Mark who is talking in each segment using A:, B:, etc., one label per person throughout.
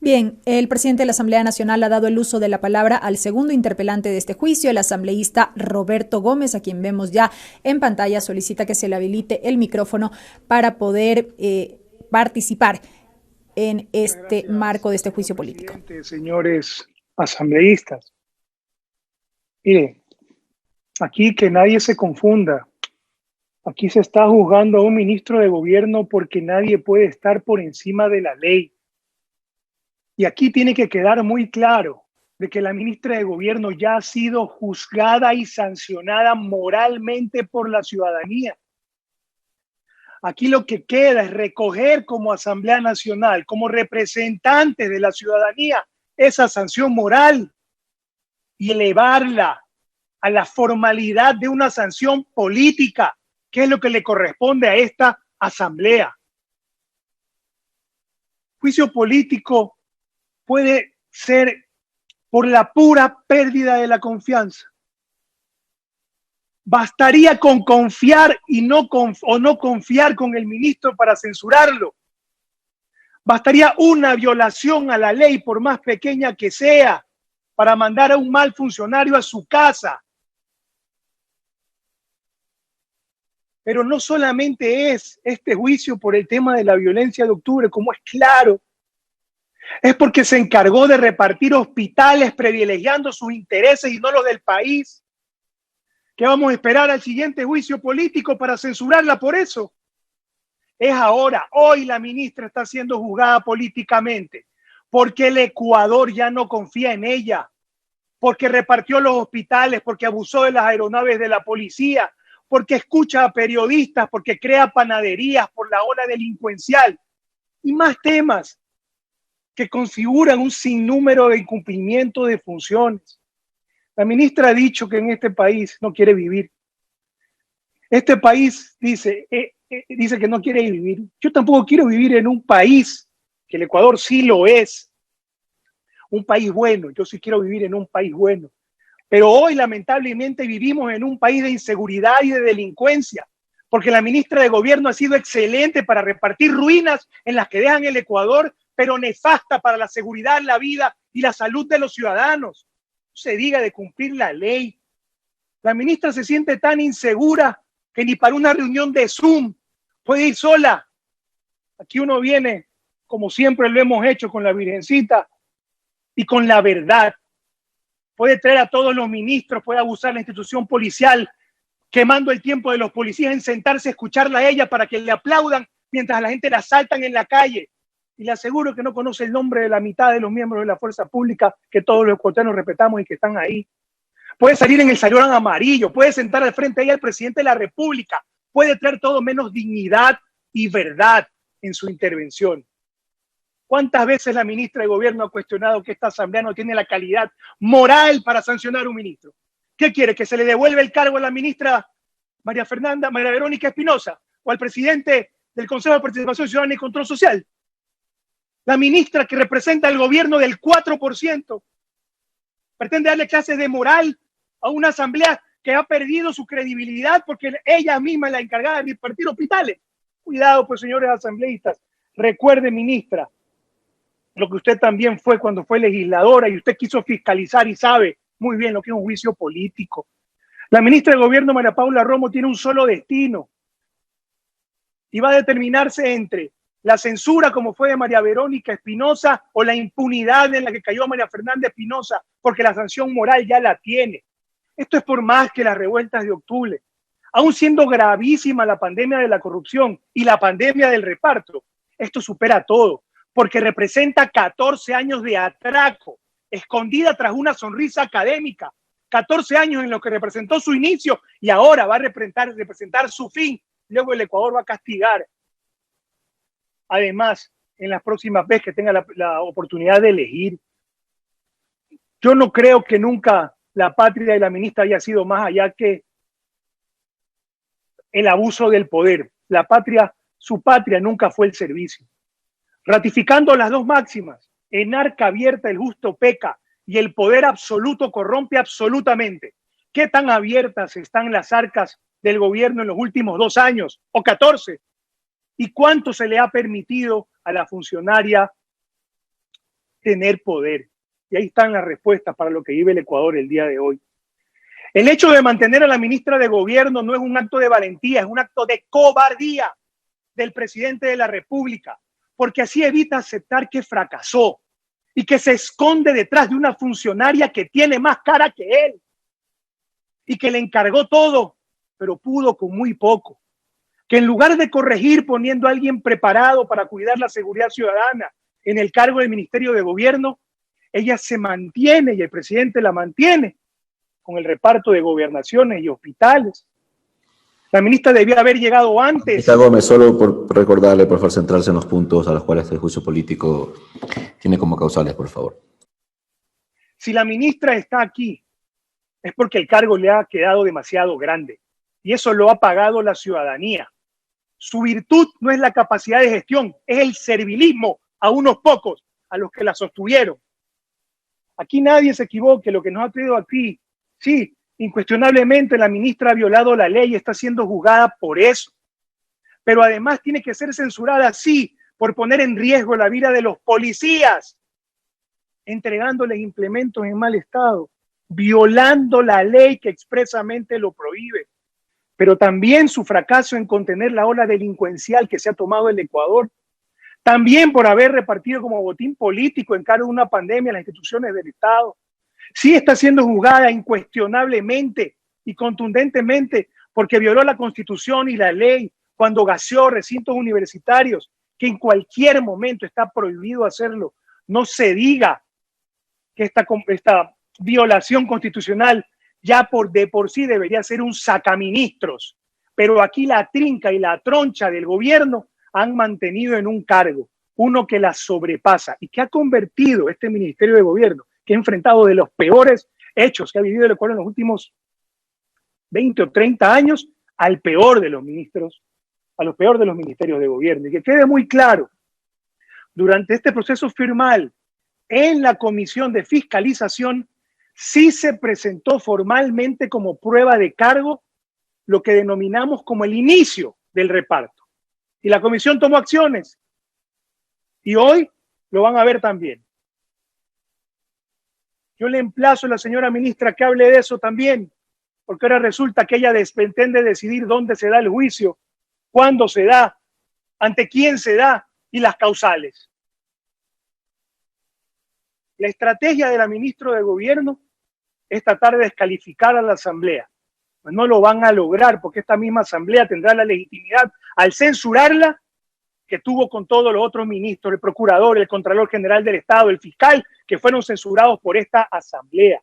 A: Bien, el presidente de la Asamblea Nacional ha dado el uso de la palabra al segundo interpelante de este juicio, el asambleísta Roberto Gómez, a quien vemos ya en pantalla. Solicita que se le habilite el micrófono para poder participar en este marco de este juicio político.
B: Señores asambleístas, mire, aquí que nadie se confunda. Aquí se está juzgando a un ministro de gobierno porque nadie puede estar por encima de la ley. Y aquí tiene que quedar muy claro de que la ministra de gobierno ya ha sido juzgada y sancionada moralmente por la ciudadanía. Aquí lo que queda es recoger como Asamblea Nacional, como representantes de la ciudadanía, esa sanción moral y elevarla a la formalidad de una sanción política, que es lo que le corresponde a esta Asamblea. Juicio político puede ser por la pura pérdida de la confianza. Bastaría con confiar y no confiar con el ministro para censurarlo. Bastaría una violación a la ley, por más pequeña que sea, para mandar a un mal funcionario a su casa. Pero no solamente es este juicio por el tema de la violencia de octubre, como es claro, es porque se encargó de repartir hospitales privilegiando sus intereses y no los del país. ¿Qué vamos a esperar al siguiente juicio político para censurarla por eso? Es ahora, hoy la ministra está siendo juzgada políticamente porque el Ecuador ya no confía en ella, porque repartió los hospitales, porque abusó de las aeronaves de la policía, porque escucha a periodistas, porque crea panaderías por la ola delincuencial y más temas que configuran un sinnúmero de incumplimiento de funciones. La ministra ha dicho que en este país no quiere vivir. Este país dice que no quiere vivir. Yo tampoco quiero vivir en un país, que el Ecuador sí lo es, un país bueno. Yo sí quiero vivir en un país bueno. Pero hoy, lamentablemente, vivimos en un país de inseguridad y de delincuencia, porque la ministra de Gobierno ha sido excelente para repartir ruinas en las que dejan el Ecuador, pero nefasta para la seguridad, la vida y la salud de los ciudadanos. No se diga de cumplir la ley. La ministra se siente tan insegura que ni para una reunión de Zoom puede ir sola. Aquí uno viene, como siempre lo hemos hecho, con la Virgencita y con la verdad. Puede traer a todos los ministros, puede abusar de la institución policial, quemando el tiempo de los policías en sentarse a escucharla a ella para que le aplaudan mientras a la gente la asaltan en la calle. Y le aseguro que no conoce el nombre de la mitad de los miembros de la fuerza pública que todos los ecuatorianos respetamos y que están ahí. Puede salir en el salón amarillo, puede sentar al frente de ella al presidente de la República, puede traer todo menos dignidad y verdad en su intervención. ¿Cuántas veces la ministra de Gobierno ha cuestionado que esta asamblea no tiene la calidad moral para sancionar a un ministro? ¿Qué quiere? ¿Que se le devuelva el cargo a la ministra María Verónica Espinosa o al presidente del Consejo de Participación Ciudadana y Control Social? La ministra que representa el gobierno del 4% pretende darle clases de moral a una asamblea que ha perdido su credibilidad porque ella misma es la encargada de repartir hospitales. Cuidado, pues, señores asambleístas. Recuerde, ministra, lo que usted también fue cuando fue legisladora y usted quiso fiscalizar y sabe muy bien lo que es un juicio político. La ministra de Gobierno, María Paula Romo, tiene un solo destino y va a determinarse entre la censura, como fue de María Verónica Espinosa, o la impunidad en la que cayó María Fernanda Espinosa, porque la sanción moral ya la tiene. Esto es por más que las revueltas de octubre. Aún siendo gravísima la pandemia de la corrupción y la pandemia del reparto, esto supera todo, porque representa 14 años de atraco, escondida tras una sonrisa académica, 14 años en los que representó su inicio y ahora va a representar su fin. Luego el Ecuador va a castigar. Además, en las próximas veces que tenga la oportunidad de elegir. Yo no creo que nunca la patria de la ministra haya sido más allá que el abuso del poder. La patria, su patria nunca fue el servicio. Ratificando las dos máximas, en arca abierta el justo peca y el poder absoluto corrompe absolutamente. ¿Qué tan abiertas están las arcas del gobierno en los últimos 2 años o 14? ¿Y cuánto se le ha permitido a la funcionaria tener poder. Y ahí están las respuestas para lo que vive el Ecuador el día de hoy. El hecho de mantener a la ministra de Gobierno no es un acto de valentía, es un acto de cobardía del presidente de la República, porque así evita aceptar que fracasó y que se esconde detrás de una funcionaria que tiene más cara que él y que le encargó todo, pero pudo con muy poco. Que en lugar de corregir poniendo a alguien preparado para cuidar la seguridad ciudadana en el cargo del Ministerio de Gobierno, ella se mantiene y el presidente la mantiene con el reparto de gobernaciones y hospitales. La ministra debía haber llegado antes.
C: Ministra Gómez, solo por recordarle, por favor, centrarse en los puntos a los cuales este juicio político tiene como causales, por favor.
B: Si la ministra está aquí, es porque el cargo le ha quedado demasiado grande y eso lo ha pagado la ciudadanía. Su virtud no es la capacidad de gestión, es el servilismo a unos pocos, a los que la sostuvieron. Aquí nadie se equivoque, lo que nos ha traído aquí, sí, incuestionablemente la ministra ha violado la ley y está siendo juzgada por eso. Pero además tiene que ser censurada, sí, por poner en riesgo la vida de los policías, entregándoles implementos en mal estado, violando la ley que expresamente lo prohíbe. Pero también su fracaso en contener la ola delincuencial que se ha tomado el Ecuador, también por haber repartido como botín político en cargo de una pandemia las instituciones del Estado. Sí está siendo juzgada incuestionablemente y contundentemente porque violó la Constitución y la ley cuando gaseó recintos universitarios, que en cualquier momento está prohibido hacerlo. No se diga que esta violación constitucional ya de por sí debería ser un sacaministros, pero aquí la trinca y la troncha del gobierno han mantenido en un cargo, uno que la sobrepasa y que ha convertido este Ministerio de Gobierno, que ha enfrentado de los peores hechos que ha vivido el Ecuador en los últimos 20 o 30 años, al peor de los ministros, a lo peor de los ministerios de gobierno. Y que quede muy claro, durante este proceso firmal, en la Comisión de Fiscalización, sí se presentó formalmente como prueba de cargo lo que denominamos como el inicio del reparto. Y la comisión tomó acciones. Y hoy lo van a ver también. Yo le emplazo a la señora ministra que hable de eso también, porque ahora resulta que ella pretende decidir dónde se da el juicio, cuándo se da, ante quién se da y las causales. La estrategia de la ministra de Gobierno es tratar de descalificar a la Asamblea. Pues no lo van a lograr porque esta misma Asamblea tendrá la legitimidad al censurarla que tuvo con todos los otros ministros, el procurador, el contralor general del Estado, el fiscal, que fueron censurados por esta Asamblea.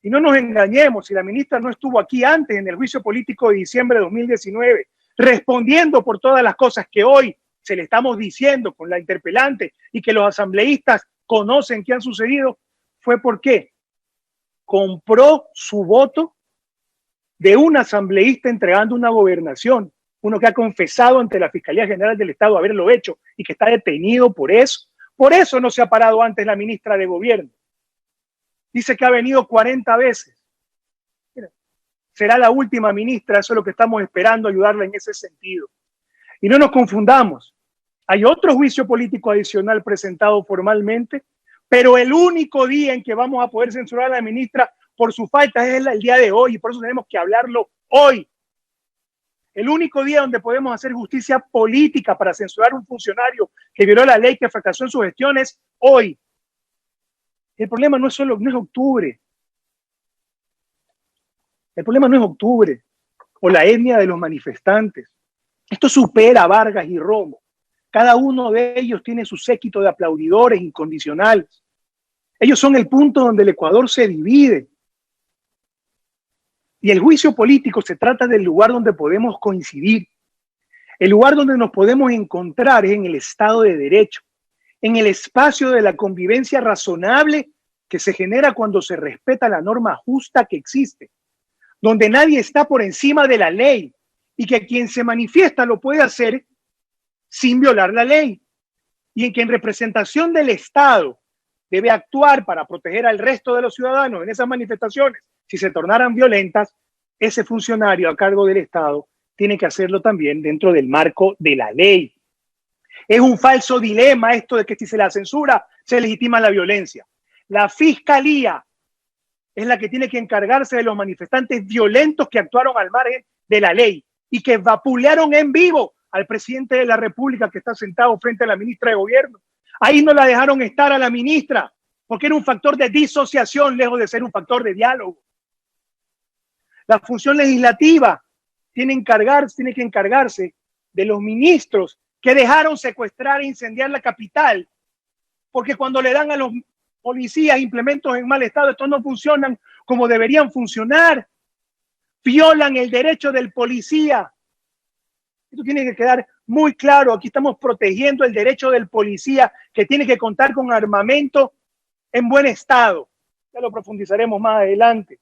B: Y no nos engañemos, si la ministra no estuvo aquí antes en el juicio político de diciembre de 2019, respondiendo por todas las cosas que hoy se le estamos diciendo con la interpelante y que los asambleístas conocen que han sucedido, fue porque compró su voto de un asambleísta entregando una gobernación, uno que ha confesado ante la Fiscalía General del Estado haberlo hecho y que está detenido por eso. Por eso no se ha parado antes la ministra de Gobierno. Dice que ha venido 40 veces. Mira, será la última ministra, eso es lo que estamos esperando, ayudarla en ese sentido. Y no nos confundamos. Hay otro juicio político adicional presentado formalmente, pero el único día en que vamos a poder censurar a la ministra por su falta es el día de hoy, y por eso tenemos que hablarlo hoy. El único día donde podemos hacer justicia política para censurar a un funcionario que violó la ley, que fracasó en su gestión, es hoy. El problema no es octubre. El problema no es octubre o la etnia de los manifestantes. Esto supera a Vargas y Romo. Cada uno de ellos tiene su séquito de aplaudidores incondicionales. Ellos son el punto donde el Ecuador se divide. Y el juicio político se trata del lugar donde podemos coincidir. El lugar donde nos podemos encontrar es en el Estado de Derecho, en el espacio de la convivencia razonable que se genera cuando se respeta la norma justa que existe, donde nadie está por encima de la ley y que quien se manifiesta lo puede hacer sin violar la ley, y en que en representación del Estado debe actuar para proteger al resto de los ciudadanos en esas manifestaciones. Si se tornaran violentas, ese funcionario a cargo del Estado tiene que hacerlo también dentro del marco de la ley. Es un falso dilema esto de que si se la censura, se legitima la violencia. La fiscalía es la que tiene que encargarse de los manifestantes violentos que actuaron al margen de la ley y que vapulearon en vivo al presidente de la República que está sentado frente a la ministra de Gobierno. Ahí no la dejaron estar a la ministra porque era un factor de disociación lejos de ser un factor de diálogo. La función legislativa tiene que encargarse de los ministros que dejaron secuestrar e incendiar la capital, porque cuando le dan a los policías implementos en mal estado, estos no funcionan como deberían funcionar, violan el derecho del policía. Esto tiene que quedar muy claro. Aquí estamos protegiendo el derecho del policía, que tiene que contar con armamento en buen estado. Ya lo profundizaremos más adelante.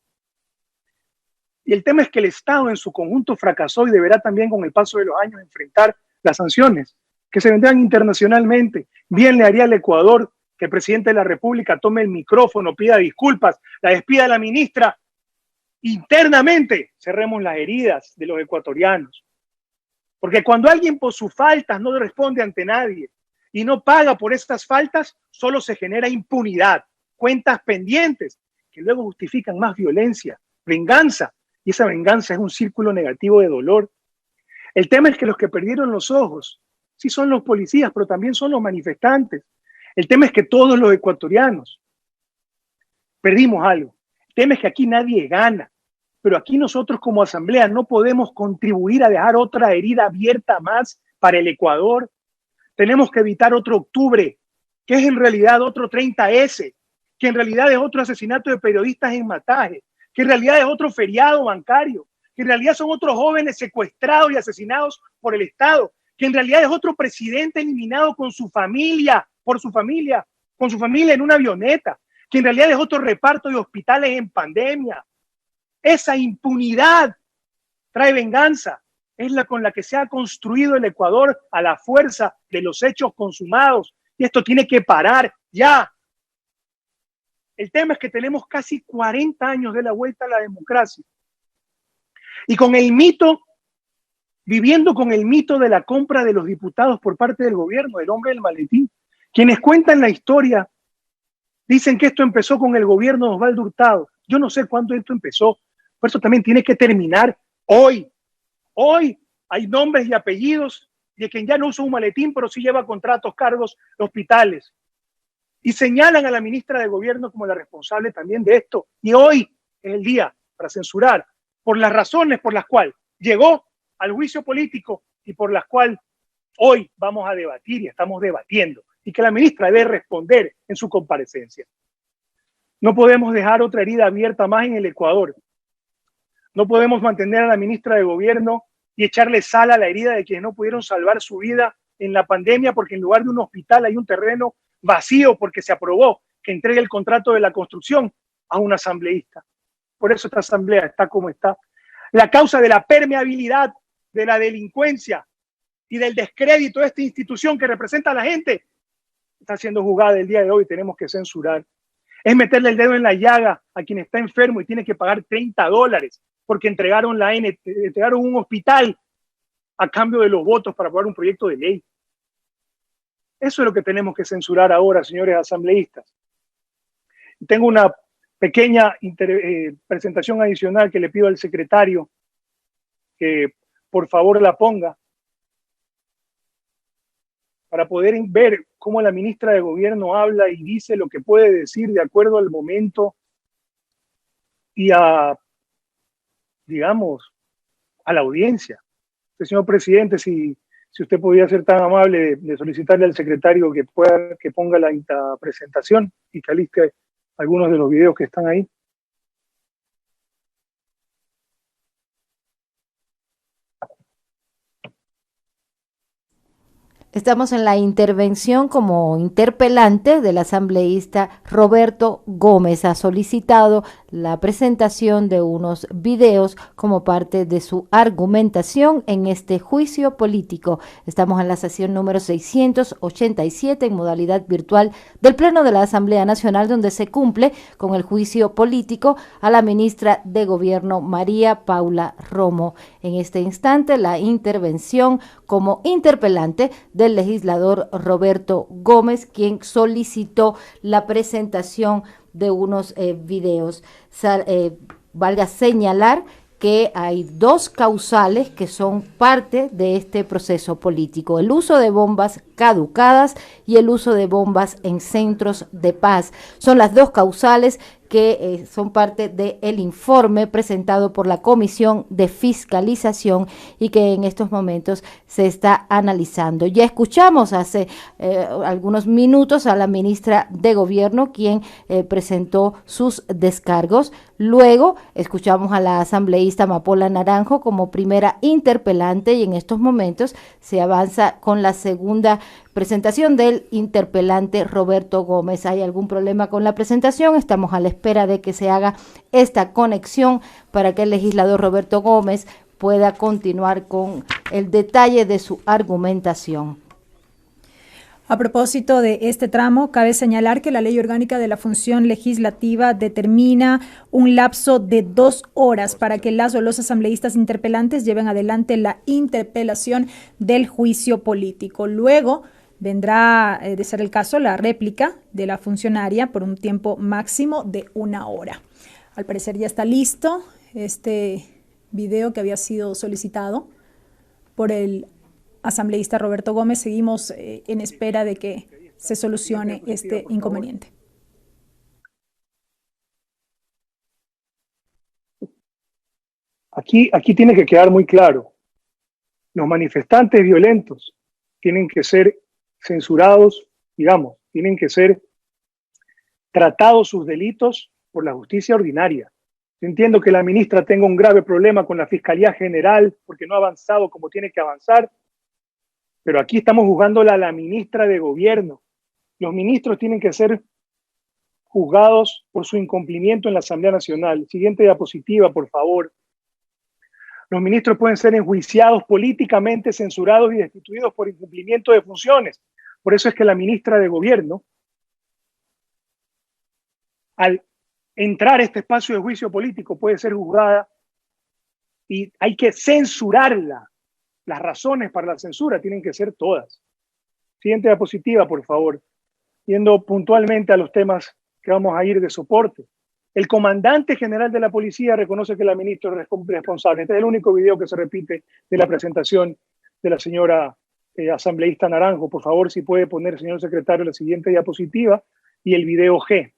B: Y el tema es que el Estado en su conjunto fracasó y deberá también con el paso de los años enfrentar las sanciones que se vendrán internacionalmente. Bien le haría al Ecuador que el presidente de la República tome el micrófono, pida disculpas, la despida a la ministra. Internamente cerremos las heridas de los ecuatorianos. Porque cuando alguien por sus faltas no responde ante nadie y no paga por estas faltas, solo se genera impunidad, cuentas pendientes que luego justifican más violencia, venganza. Y esa venganza es un círculo negativo de dolor. El tema es que los que perdieron los ojos sí son los policías, pero también son los manifestantes. El tema es que todos los ecuatorianos perdimos algo. El tema es que aquí nadie gana, pero aquí nosotros como asamblea no podemos contribuir a dejar otra herida abierta más para el Ecuador. Tenemos que evitar otro octubre, que es en realidad otro 30S, que en realidad es otro asesinato de periodistas en Mataje, que en realidad es otro feriado bancario, que en realidad son otros jóvenes secuestrados y asesinados por el Estado, que en realidad es otro presidente eliminado con su familia, con su familia en una avioneta, que en realidad es otro reparto de hospitales en pandemia. Esa impunidad trae venganza, es la con la que se ha construido el Ecuador a la fuerza de los hechos consumados, y esto tiene que parar ya. El tema es que tenemos casi 40 años de la vuelta a la democracia. Y con el mito, viviendo con el mito de la compra de los diputados por parte del gobierno, del hombre del maletín. Quienes cuentan la historia dicen que esto empezó con el gobierno de Osvaldo Hurtado. Yo no sé cuándo esto empezó, pero esto también tiene que terminar hoy. Hoy hay nombres y apellidos de quien ya no usa un maletín, pero sí lleva contratos, cargos, hospitales. Y señalan a la ministra de Gobierno como la responsable también de esto. Y hoy es el día para censurar por las razones por las cuales llegó al juicio político y por las cuales hoy vamos a debatir y estamos debatiendo. Y que la ministra debe responder en su comparecencia. No podemos dejar otra herida abierta más en el Ecuador. No podemos mantener a la ministra de Gobierno y echarle sal a la herida de quienes no pudieron salvar su vida en la pandemia porque en lugar de un hospital hay un terreno vacío porque se aprobó que entregue el contrato de la construcción a un asambleísta. Por eso esta asamblea está como está. La causa de la permeabilidad, de la delincuencia y del descrédito de esta institución que representa a la gente está siendo juzgada el día de hoy. Tenemos que censurar. Es meterle el dedo en la llaga a quien está enfermo y tiene que pagar $30 porque entregaron un hospital a cambio de los votos para aprobar un proyecto de ley. Eso es lo que tenemos que censurar ahora, señores asambleístas. Tengo una pequeña presentación adicional que le pido al secretario que por favor la ponga para poder ver cómo la ministra de Gobierno habla y dice lo que puede decir de acuerdo al momento y a, digamos, a la audiencia. Señor presidente, si usted podía ser tan amable de solicitarle al secretario que ponga la presentación y que aliste algunos de los videos que están ahí.
D: Estamos en la intervención como interpelante del asambleísta Roberto Gómez. Ha solicitado la presentación de unos videos como parte de su argumentación en este juicio político. Estamos en la sesión número 687 en modalidad virtual del Pleno de la Asamblea Nacional, donde se cumple con el juicio político a la ministra de Gobierno María Paula Romo. En este instante, la intervención como interpelante del legislador Roberto Gómez, quien solicitó la presentación de unos videos. Valga señalar que hay dos causales que son parte de este proceso político: el uso de bombas caducadas y el uso de bombas en centros de paz. Son las dos causales que son parte del informe presentado por la Comisión de Fiscalización y que en estos momentos se está analizando. Ya escuchamos hace algunos minutos a la ministra de Gobierno, quien presentó sus descargos. Luego escuchamos a la asambleísta Amapola Naranjo como primera interpelante, y en estos momentos se avanza con la segunda presentación del interpelante Roberto Gómez. ¿Hay algún problema con la presentación? Estamos a la espera de que se haga esta conexión para que el legislador Roberto Gómez pueda continuar con el detalle de su argumentación.
A: A propósito de este tramo, cabe señalar que la Ley Orgánica de la Función Legislativa determina un lapso de 2 horas para que las o los asambleístas interpelantes lleven adelante la interpelación del juicio político. Luego vendrá, de ser el caso, la réplica de la funcionaria por un tiempo máximo de 1 hora. Al parecer ya está listo este video que había sido solicitado por el asambleísta Roberto Gómez. Seguimos en espera de que se solucione este inconveniente.
B: Aquí tiene que quedar muy claro: los manifestantes violentos tienen que ser censurados, digamos, tienen que ser tratados sus delitos por la justicia ordinaria. Yo entiendo que la ministra tenga un grave problema con la Fiscalía General porque no ha avanzado como tiene que avanzar, pero aquí estamos juzgándola a la ministra de Gobierno. Los ministros tienen que ser juzgados por su incumplimiento en la Asamblea Nacional. Siguiente diapositiva, por favor. Los ministros pueden ser enjuiciados políticamente, censurados y destituidos por incumplimiento de funciones. Por eso es que la ministra de Gobierno, al entrar a este espacio de juicio político, puede ser juzgada y hay que censurarla. Las razones para la censura tienen que ser todas. Siguiente diapositiva, por favor. Yendo puntualmente a los temas que vamos a ir de soporte. El comandante general de la policía reconoce que la ministra es responsable. Este es el único video que se repite de la presentación de la señora asambleísta Naranjo. Por favor, si puede poner, señor secretario, la siguiente diapositiva y el video G.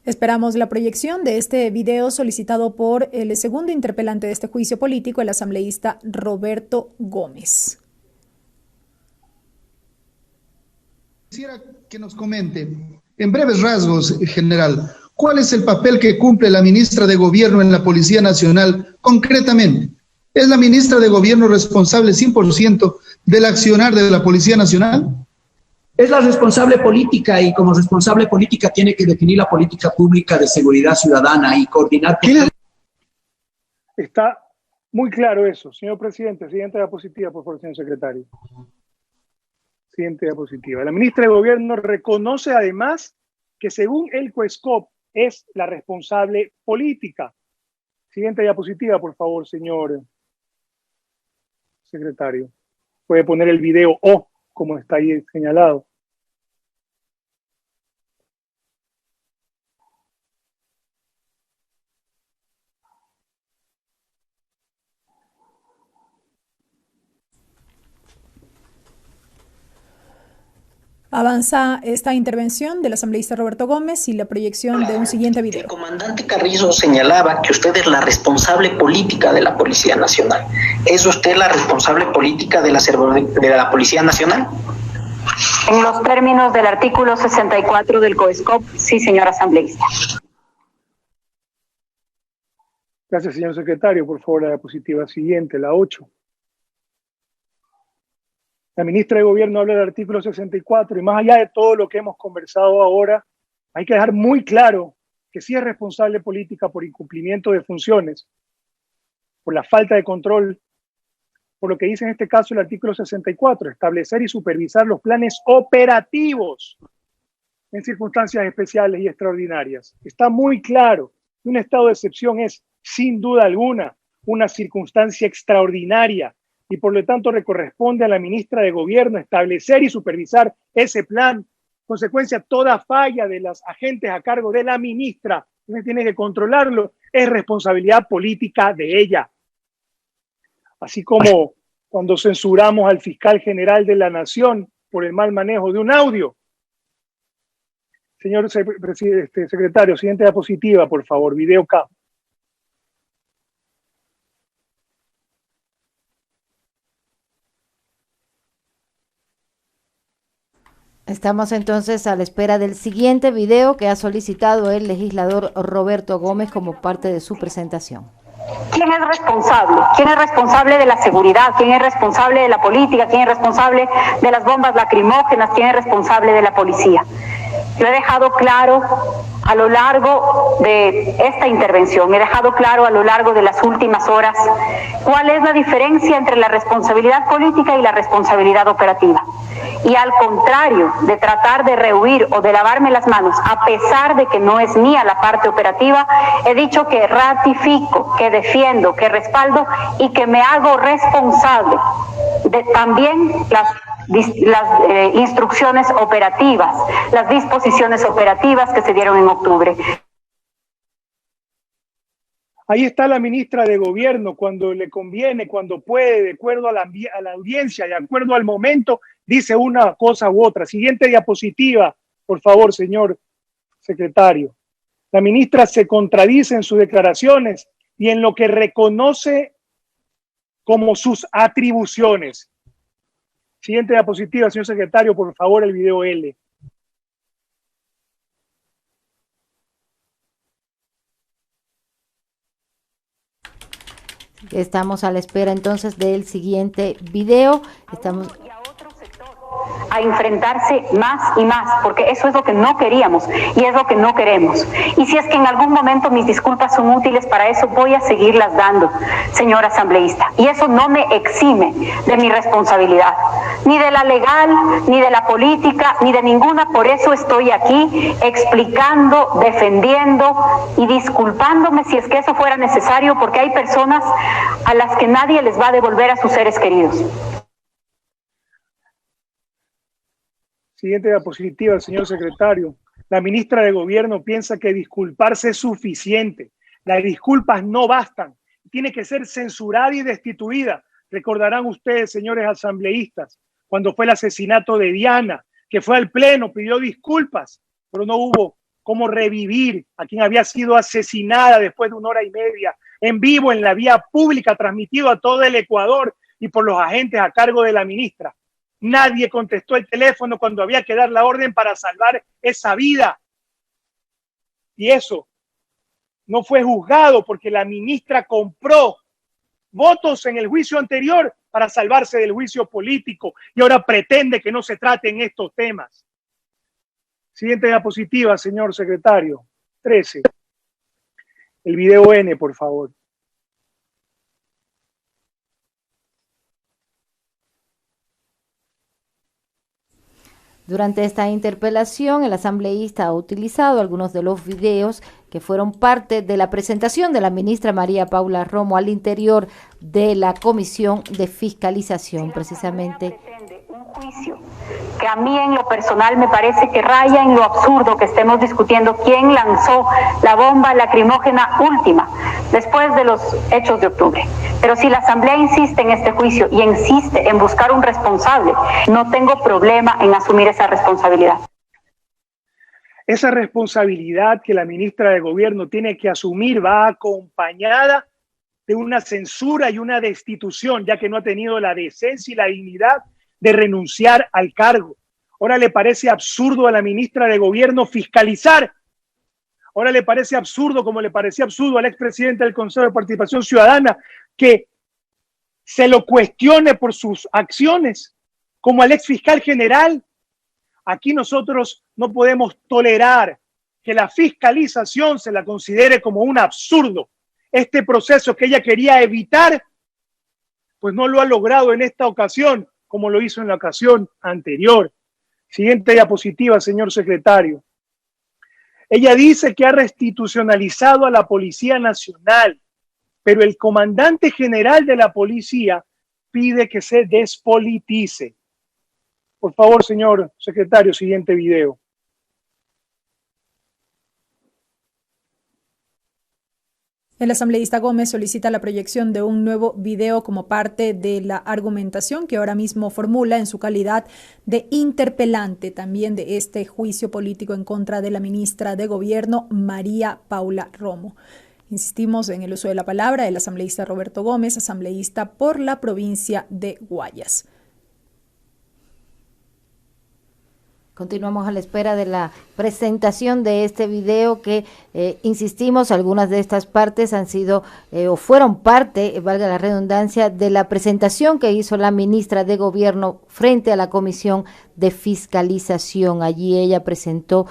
A: Esperamos la proyección de este video solicitado por el segundo interpelante de este juicio político, el asambleísta Roberto Gómez.
E: Quisiera que nos comente, en breves rasgos, general, ¿cuál es el papel que cumple la ministra de Gobierno en la Policía Nacional concretamente? ¿Es la ministra de Gobierno responsable 100% del accionar de la Policía Nacional?
F: Es la responsable política y como responsable política tiene que definir la política pública de seguridad ciudadana y coordinar.
B: Está muy claro eso. Señor presidente, siguiente diapositiva, por favor, señor secretario. Siguiente diapositiva. La ministra de Gobierno reconoce además que según el COESCOP es la responsable política. Siguiente diapositiva, por favor, señor secretario. Puede poner el video O, como está ahí señalado.
A: Avanza esta intervención del asambleísta Roberto Gómez y la proyección de un siguiente video.
G: El comandante Carrizo señalaba que usted es la responsable política de la Policía Nacional. ¿Es usted la responsable política de la Policía Nacional?
H: En los términos del artículo 64 del COESCOP, sí, señor asambleísta.
B: Gracias, señor secretario. Por favor, la diapositiva siguiente, la 8. La ministra de Gobierno habla del artículo 64 y más allá de todo lo que hemos conversado ahora, hay que dejar muy claro que sí es responsable política por incumplimiento de funciones, por la falta de control, por lo que dice en este caso el artículo 64, establecer y supervisar los planes operativos en circunstancias especiales y extraordinarias. Está muy claro que un estado de excepción es, sin duda alguna, una circunstancia extraordinaria y por lo tanto le corresponde a la ministra de Gobierno establecer y supervisar ese plan. Consecuencia, toda falla de los agentes a cargo de la ministra, que tiene que controlarlo, es responsabilidad política de ella. Así como cuando censuramos al fiscal general de la Nación por el mal manejo de un audio. Señor secretario, siguiente diapositiva, por favor, video K.
D: Estamos entonces a la espera del siguiente video que ha solicitado el legislador Roberto Gómez como parte de su presentación.
H: ¿Quién es responsable? ¿Quién es responsable de la seguridad? ¿Quién es responsable de la política? ¿Quién es responsable de las bombas lacrimógenas? ¿Quién es responsable de la policía? Lo he dejado claro a lo largo de esta intervención, he dejado claro a lo largo de las últimas horas cuál es la diferencia entre la responsabilidad política y la responsabilidad operativa. Y al contrario de tratar de rehuir o de lavarme las manos, a pesar de que no es mía la parte operativa, he dicho que ratifico, que defiendo, que respaldo y que me hago responsable de también las instrucciones operativas, las disposiciones operativas que se dieron en octubre.
B: Ahí está la ministra de Gobierno cuando le conviene, cuando puede, de acuerdo a la audiencia, de acuerdo al momento, dice una cosa u otra. Siguiente diapositiva, por favor, señor secretario. La ministra se contradice en sus declaraciones y en lo que reconoce como sus atribuciones. Siguiente diapositiva, señor secretario, por favor, el video L.
D: Estamos a la espera entonces del siguiente video. Estamos
H: a enfrentarse más y más, porque eso es lo que no queríamos y es lo que no queremos. Y si es que en algún momento mis disculpas son útiles para eso, voy a seguirlas dando, señor asambleísta. Y eso no me exime de mi responsabilidad, ni de la legal, ni de la política, ni de ninguna. Por eso estoy aquí explicando, defendiendo y disculpándome si es que eso fuera necesario, porque hay personas a las que nadie les va a devolver a sus seres queridos.
B: Siguiente diapositiva, señor secretario. La ministra de Gobierno piensa que disculparse es suficiente. Las disculpas no bastan. Tiene que ser censurada y destituida. Recordarán ustedes, señores asambleístas, cuando fue el asesinato de Diana, que fue al Pleno, pidió disculpas, pero no hubo cómo revivir a quien había sido asesinada después de 1 hora y media, en vivo, en la vía pública, transmitido a todo el Ecuador y por los agentes a cargo de la ministra. Nadie contestó el teléfono cuando había que dar la orden para salvar esa vida. Y eso no fue juzgado porque la ministra compró votos en el juicio anterior para salvarse del juicio político y ahora pretende que no se traten estos temas. Siguiente diapositiva, señor secretario. 13. El video N, por favor.
D: Durante esta interpelación, el asambleísta ha utilizado algunos de los videos que fueron parte de la presentación de la ministra María Paula Romo al interior de la Comisión de Fiscalización, precisamente.
H: Un juicio que a mí en lo personal me parece que raya en lo absurdo que estemos discutiendo quién lanzó la bomba lacrimógena última después de los hechos de octubre. Pero si la Asamblea insiste en este juicio y insiste en buscar un responsable, no tengo problema en asumir esa responsabilidad.
B: Esa responsabilidad que la ministra de Gobierno tiene que asumir va acompañada de una censura y una destitución, ya que no ha tenido la decencia y la dignidad de renunciar al cargo. Ahora le parece absurdo a la ministra de Gobierno fiscalizar. Ahora le parece absurdo, como le parecía absurdo al expresidente del Consejo de Participación Ciudadana, que se lo cuestione por sus acciones, como al exfiscal general. Aquí nosotros no podemos tolerar que la fiscalización se la considere como un absurdo. Este proceso que ella quería evitar, pues no lo ha logrado en esta ocasión, como lo hizo en la ocasión anterior. Siguiente diapositiva, señor secretario. Ella dice que ha restitucionalizado a la Policía Nacional, pero el comandante general de la policía pide que se despolitice. Por favor, señor secretario, siguiente video.
A: El asambleísta Gómez solicita la proyección de un nuevo video como parte de la argumentación que ahora mismo formula en su calidad de interpelante también de este juicio político en contra de la ministra de Gobierno, María Paula Romo. Insistimos en el uso de la palabra el asambleísta Roberto Gómez, asambleísta por la provincia de Guayas.
D: Continuamos a la espera de la presentación de este video que, insistimos, algunas de estas partes han sido o fueron parte, valga la redundancia, de la presentación que hizo la ministra de Gobierno frente a la Comisión de Fiscalización. Allí ella presentó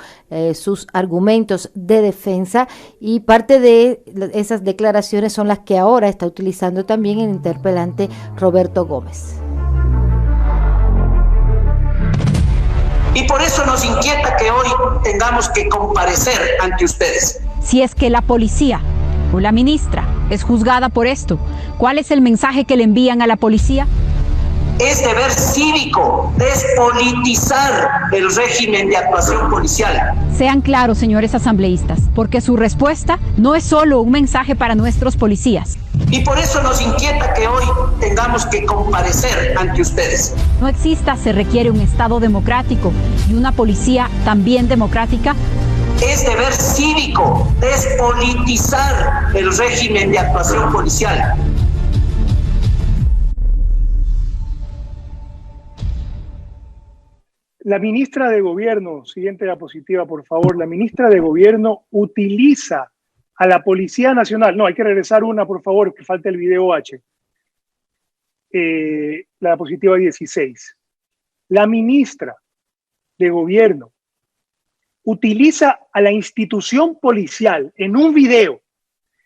D: sus argumentos de defensa y parte de esas declaraciones son las que ahora está utilizando también el interpelante Roberto Gómez.
G: Y por eso nos inquieta que hoy tengamos que comparecer ante ustedes.
I: Si es que la policía o la ministra es juzgada por esto, ¿cuál es el mensaje que le envían a la policía?
G: Es deber cívico despolitizar el régimen de actuación policial.
I: Sean claros, señores asambleístas, porque su respuesta no es solo un mensaje para nuestros policías.
G: Y por eso nos inquieta que hoy tengamos que comparecer ante ustedes.
I: No exista, se requiere un Estado democrático y una policía también democrática.
G: Es deber cívico despolitizar el régimen de actuación policial.
B: La ministra de Gobierno, siguiente diapositiva, por favor. La ministra de Gobierno utiliza a la Policía Nacional. No, hay que regresar una, por favor, que falta el video H. La diapositiva 16. La ministra de Gobierno utiliza a la institución policial en un video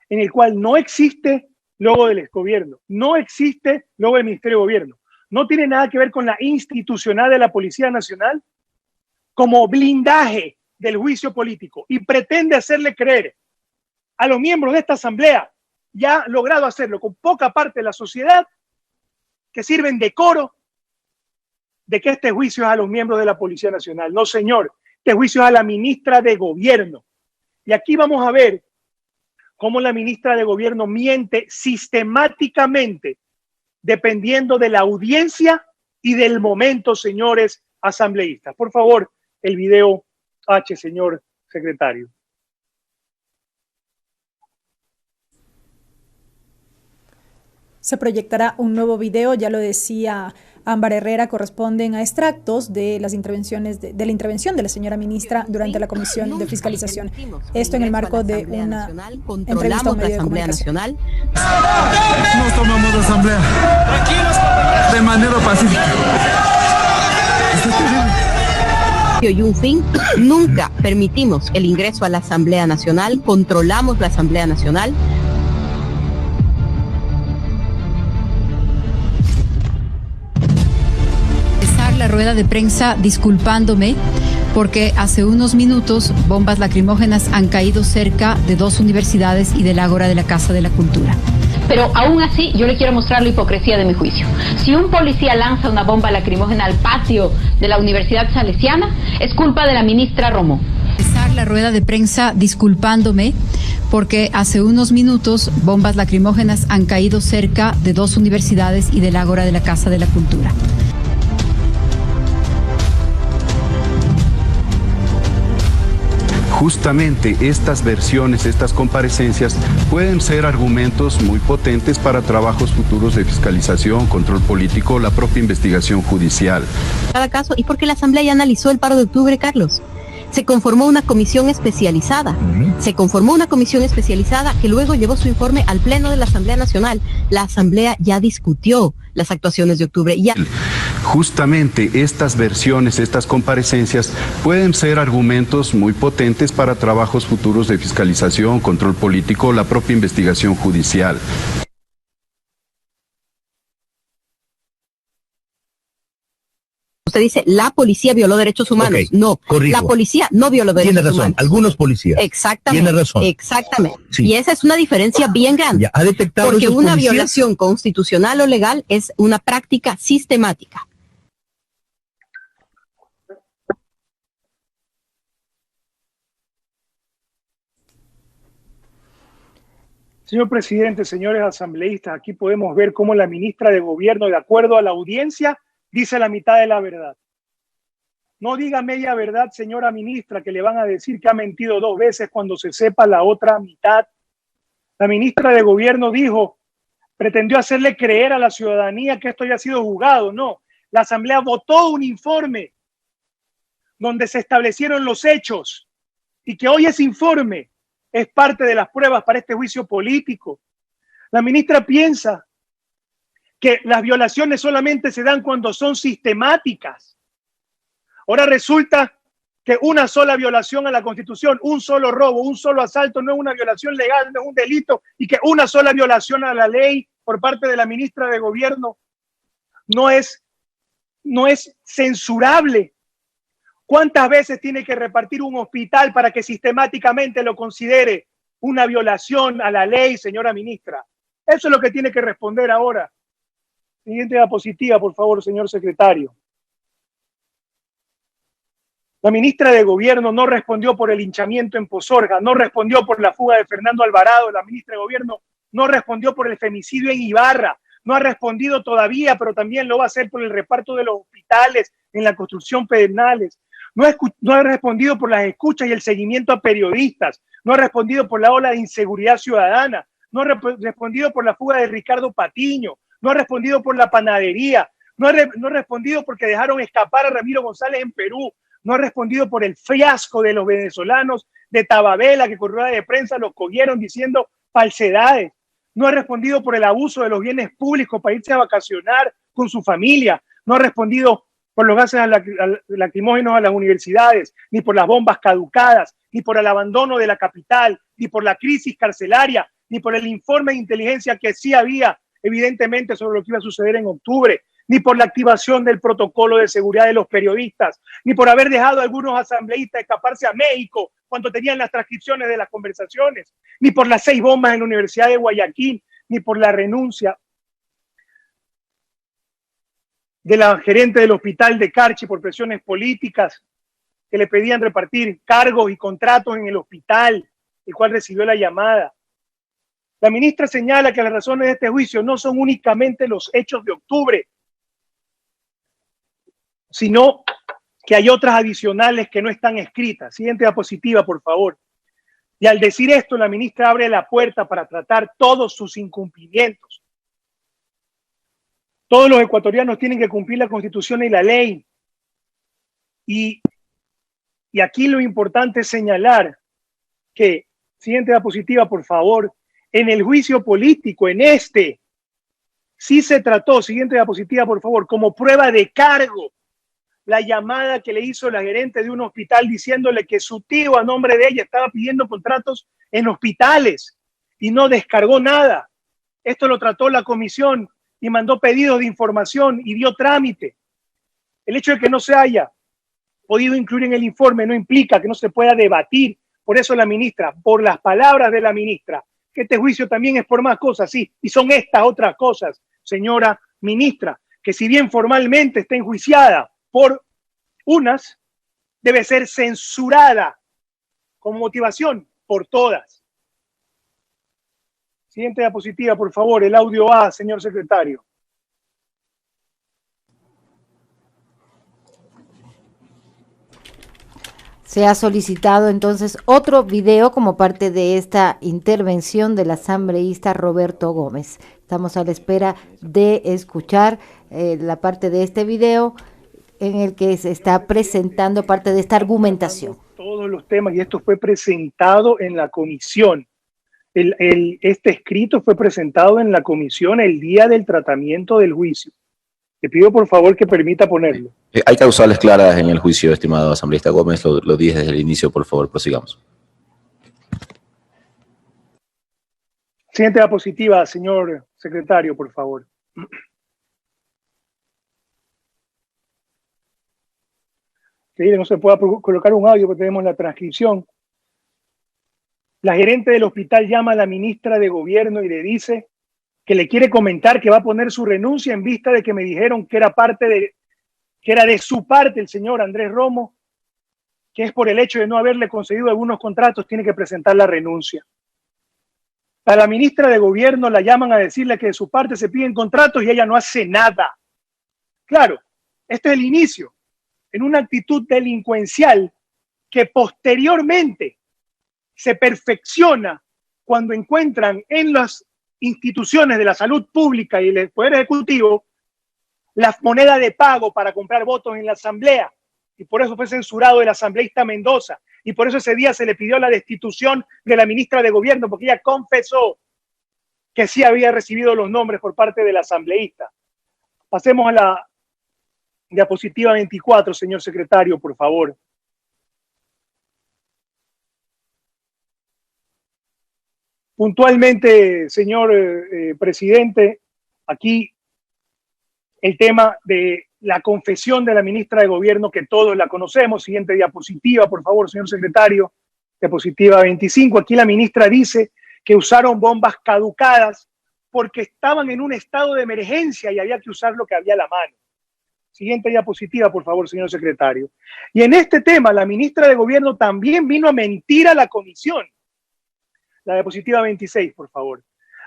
B: en el cual no existe logo del gobierno, no existe logo del Ministerio de Gobierno. No tiene nada que ver con la institucional de la Policía Nacional como blindaje del juicio político y pretende hacerle creer a los miembros de esta asamblea, ya ha logrado hacerlo con poca parte de la sociedad, que sirven de coro de que este juicio es a los miembros de la Policía Nacional. No, señor, este juicio es a la ministra de Gobierno. Y aquí vamos a ver cómo la ministra de Gobierno miente sistemáticamente dependiendo de la audiencia y del momento, señores asambleístas. Por favor, el video H, señor secretario.
A: Se proyectará un nuevo video, ya lo decía Ámbar Herrera, corresponden a extractos de las intervenciones de la intervención de la señora ministra durante la Comisión de Fiscalización. Esto en el marco de una entrevista a un medio de comunicación.
J: Nos tomamos la asamblea de manera pacífica.
K: Y un fin, nunca permitimos el ingreso a la Asamblea Nacional, controlamos la Asamblea Nacional.
L: La rueda de prensa disculpándome porque hace unos minutos bombas lacrimógenas han caído cerca de 2 universidades y del ágora de la Casa de la Cultura.
H: Pero aún así yo le quiero mostrar la hipocresía de mi juicio. Si un policía lanza una bomba lacrimógena al patio de la Universidad Salesiana, es culpa de la ministra Romo.
L: La rueda de prensa disculpándome porque hace unos minutos bombas lacrimógenas han caído cerca de 2 universidades y del ágora de la Casa de la Cultura.
J: Justamente estas versiones, estas comparecencias pueden ser argumentos muy potentes para trabajos futuros de fiscalización, control político, la propia investigación judicial.
K: Cada caso, ¿y por qué la Asamblea ya analizó el paro de octubre, Carlos? Se conformó una comisión especializada. Se conformó una comisión especializada que luego llevó su informe al Pleno de la Asamblea Nacional. La Asamblea ya discutió las actuaciones de octubre.
J: Justamente estas versiones, estas comparecencias pueden ser argumentos muy potentes para trabajos futuros de fiscalización, control político, la propia investigación judicial.
K: Usted dice, la policía violó derechos humanos.
M: Okay,
K: no,
M: corrijo.
K: La policía no violó derechos humanos.
M: Tiene razón, algunos policías.
K: Exactamente.
M: Tiene razón.
K: Exactamente.
M: Sí.
K: Y esa es una diferencia bien grande.
M: Ya, ¿ha detectado
K: porque
M: esos
K: una
M: policías?
K: Violación constitucional o legal es una práctica sistemática.
B: Señor presidente, señores asambleístas, aquí podemos ver cómo la ministra de Gobierno, de acuerdo a la audiencia, dice la mitad de la verdad. No diga media verdad, señora ministra, que le van a decir que ha mentido 2 veces cuando se sepa la otra mitad. La ministra de Gobierno pretendió hacerle creer a la ciudadanía que esto ya ha sido juzgado. No, la Asamblea votó un informe donde se establecieron los hechos y que hoy ese informe es parte de las pruebas para este juicio político. La ministra piensa que las violaciones solamente se dan cuando son sistemáticas. Ahora resulta que una sola violación a la Constitución, un solo robo, un solo asalto no es una violación legal, no es un delito, y que una sola violación a la ley por parte de la ministra de Gobierno no es censurable. ¿Cuántas veces tiene que repartir un hospital para que sistemáticamente lo considere una violación a la ley, señora ministra? Eso es lo que tiene que responder ahora. Siguiente diapositiva, por favor, señor secretario. La ministra de Gobierno no respondió por el linchamiento en Posorga, no respondió por la fuga de Fernando Alvarado. La ministra de Gobierno no respondió por el femicidio en Ibarra. No ha respondido todavía, pero también lo va a hacer por el reparto de los hospitales en la construcción penales. No ha respondido por las escuchas y el seguimiento a periodistas. No ha respondido por la ola de inseguridad ciudadana. No ha respondido por la fuga de Ricardo Patiño. No ha respondido por la panadería. No ha respondido porque dejaron escapar a Ramiro González en Perú. No ha respondido por el fiasco de los venezolanos de Tababela, que con rueda de prensa los cogieron diciendo falsedades. No ha respondido por el abuso de los bienes públicos para irse a vacacionar con su familia. No ha respondido por los gases lacrimógenos a las universidades, ni por las bombas caducadas, ni por el abandono de la capital, ni por la crisis carcelaria, ni por el informe de inteligencia que sí había, evidentemente, sobre lo que iba a suceder en octubre, ni por la activación del protocolo de seguridad de los periodistas, ni por haber dejado a algunos asambleístas escaparse a México cuando tenían las transcripciones de las conversaciones, ni por las 6 bombas en la Universidad de Guayaquil, ni por la renuncia de la gerente del hospital de Carchi por presiones políticas que le pedían repartir cargos y contratos en el hospital, el cual recibió la llamada. La ministra señala que las razones de este juicio no son únicamente los hechos de octubre, sino que hay otras adicionales que no están escritas. Siguiente diapositiva, por favor. Y al decir esto, la ministra abre la puerta para tratar todos sus incumplimientos. Todos los ecuatorianos tienen que cumplir la Constitución y la ley. Y aquí lo importante es señalar que, siguiente diapositiva, por favor, en el juicio político, sí se trató, siguiente diapositiva, por favor, como prueba de cargo, la llamada que le hizo la gerente de un hospital diciéndole que su tío a nombre de ella estaba pidiendo contratos en hospitales y no descargó nada. Esto lo trató la comisión y mandó pedidos de información y dio trámite. El hecho de que no se haya podido incluir en el informe no implica que no se pueda debatir. Por eso la ministra, por las palabras de la ministra, que este juicio también es por más cosas, sí, y son estas otras cosas, señora ministra, que si bien formalmente está enjuiciada por unas, debe ser censurada con motivación por todas. Siguiente diapositiva, por favor, el audio A, señor secretario.
D: Se ha solicitado entonces otro video como parte de esta intervención del asambleísta Roberto Gómez. Estamos a la espera de escuchar la parte de este video en el que se está presentando parte de esta argumentación.
B: Todos los temas, y esto fue presentado en la comisión. Este escrito fue presentado en la comisión el día del tratamiento del juicio. Le pido por favor que permita ponerlo.
C: Hay causales claras en el juicio, estimado asambleísta Gómez, lo dije desde el inicio, por favor, prosigamos.
B: Siguiente diapositiva, señor secretario, por favor. Increíble, no se pueda colocar un audio porque tenemos la transcripción. La gerente del hospital llama a la ministra de Gobierno y le dice que le quiere comentar que va a poner su renuncia en vista de que me dijeron que era de su parte el señor Andrés Romo, que es por el hecho de no haberle concedido algunos contratos, tiene que presentar la renuncia. A la ministra de Gobierno la llaman a decirle que de su parte se piden contratos y ella no hace nada. Claro, este es el inicio, en una actitud delincuencial que posteriormente se perfecciona cuando encuentran en las instituciones de la salud pública y el Poder Ejecutivo la moneda de pago para comprar votos en la Asamblea. Y por eso fue censurado el asambleísta Mendoza. Y por eso ese día se le pidió la destitución de la ministra de Gobierno, porque ella confesó que sí había recibido los nombres por parte del asambleísta. Pasemos a la diapositiva 24, señor secretario, por favor. Puntualmente, señor presidente, aquí el tema de la confesión de la ministra de Gobierno, que todos la conocemos. Siguiente diapositiva, por favor, señor secretario. Diapositiva 25. Aquí la ministra dice que usaron bombas caducadas porque estaban en un estado de emergencia y había que usar lo que había a la mano. Siguiente diapositiva, por favor, señor secretario. Y en este tema, la ministra de Gobierno también vino a mentir a la comisión. La diapositiva 26, por favor.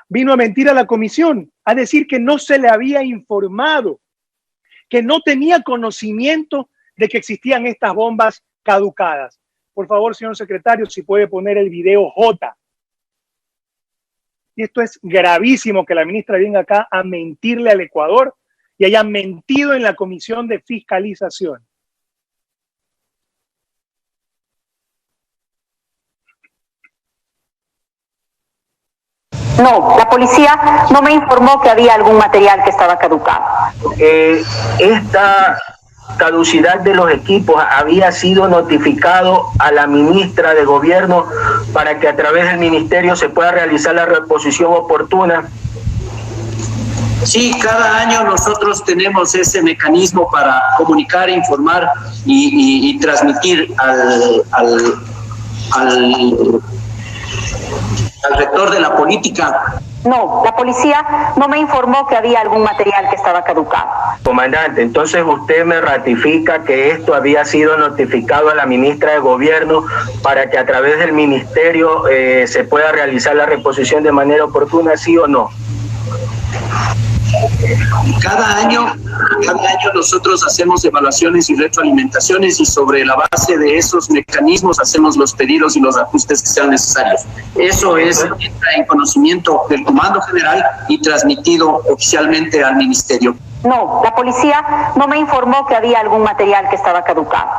B: Vino a mentir a la comisión, a decir que no se le había informado, que no tenía conocimiento de que existían estas bombas caducadas. Por favor, señor secretario, si puede poner el video J. Y esto es gravísimo, que la ministra venga acá a mentirle al Ecuador y haya mentido en la Comisión de Fiscalización.
H: No, la policía no me informó que había algún material que estaba caducado.
G: Esta caducidad de los equipos había sido notificado a la ministra de Gobierno para que a través del ministerio se pueda realizar la reposición oportuna.
F: Sí, cada año nosotros tenemos ese mecanismo para comunicar, informar y transmitir al rector de la política.
H: No, la policía no me informó que había algún material que estaba caducado.
G: Comandante, entonces usted me ratifica que esto había sido notificado a la ministra de Gobierno para que a través del ministerio se pueda realizar la reposición de manera oportuna, ¿sí o no?
F: Cada año nosotros hacemos evaluaciones y retroalimentaciones y sobre la base de esos mecanismos hacemos los pedidos y los ajustes que sean necesarios. Eso entra en conocimiento del Comando General y transmitido oficialmente al Ministerio.
H: No, la policía no me informó que había algún material que estaba caducado.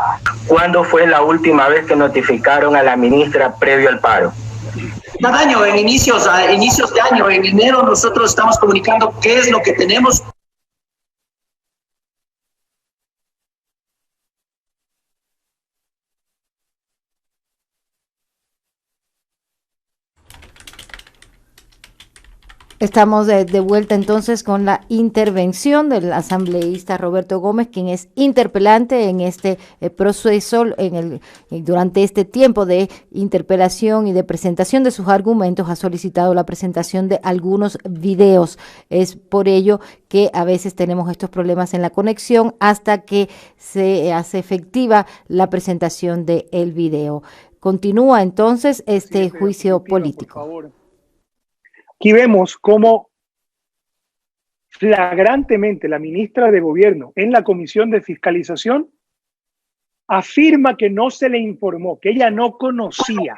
G: ¿Cuándo fue la última vez que notificaron a la ministra previo al paro?
F: Cada año, a inicios de año, en enero, nosotros estamos comunicando qué es lo que tenemos.
D: Estamos de vuelta entonces con la intervención del asambleísta Roberto Gómez, quien es interpelante en este proceso, durante este tiempo de interpelación y de presentación de sus argumentos, ha solicitado la presentación de algunos videos. Es por ello que a veces tenemos estos problemas en la conexión hasta que se hace efectiva la presentación del video. Continúa entonces este juicio político.
B: Por favor. Aquí vemos cómo flagrantemente la ministra de Gobierno en la Comisión de Fiscalización afirma que no se le informó, que ella no conocía.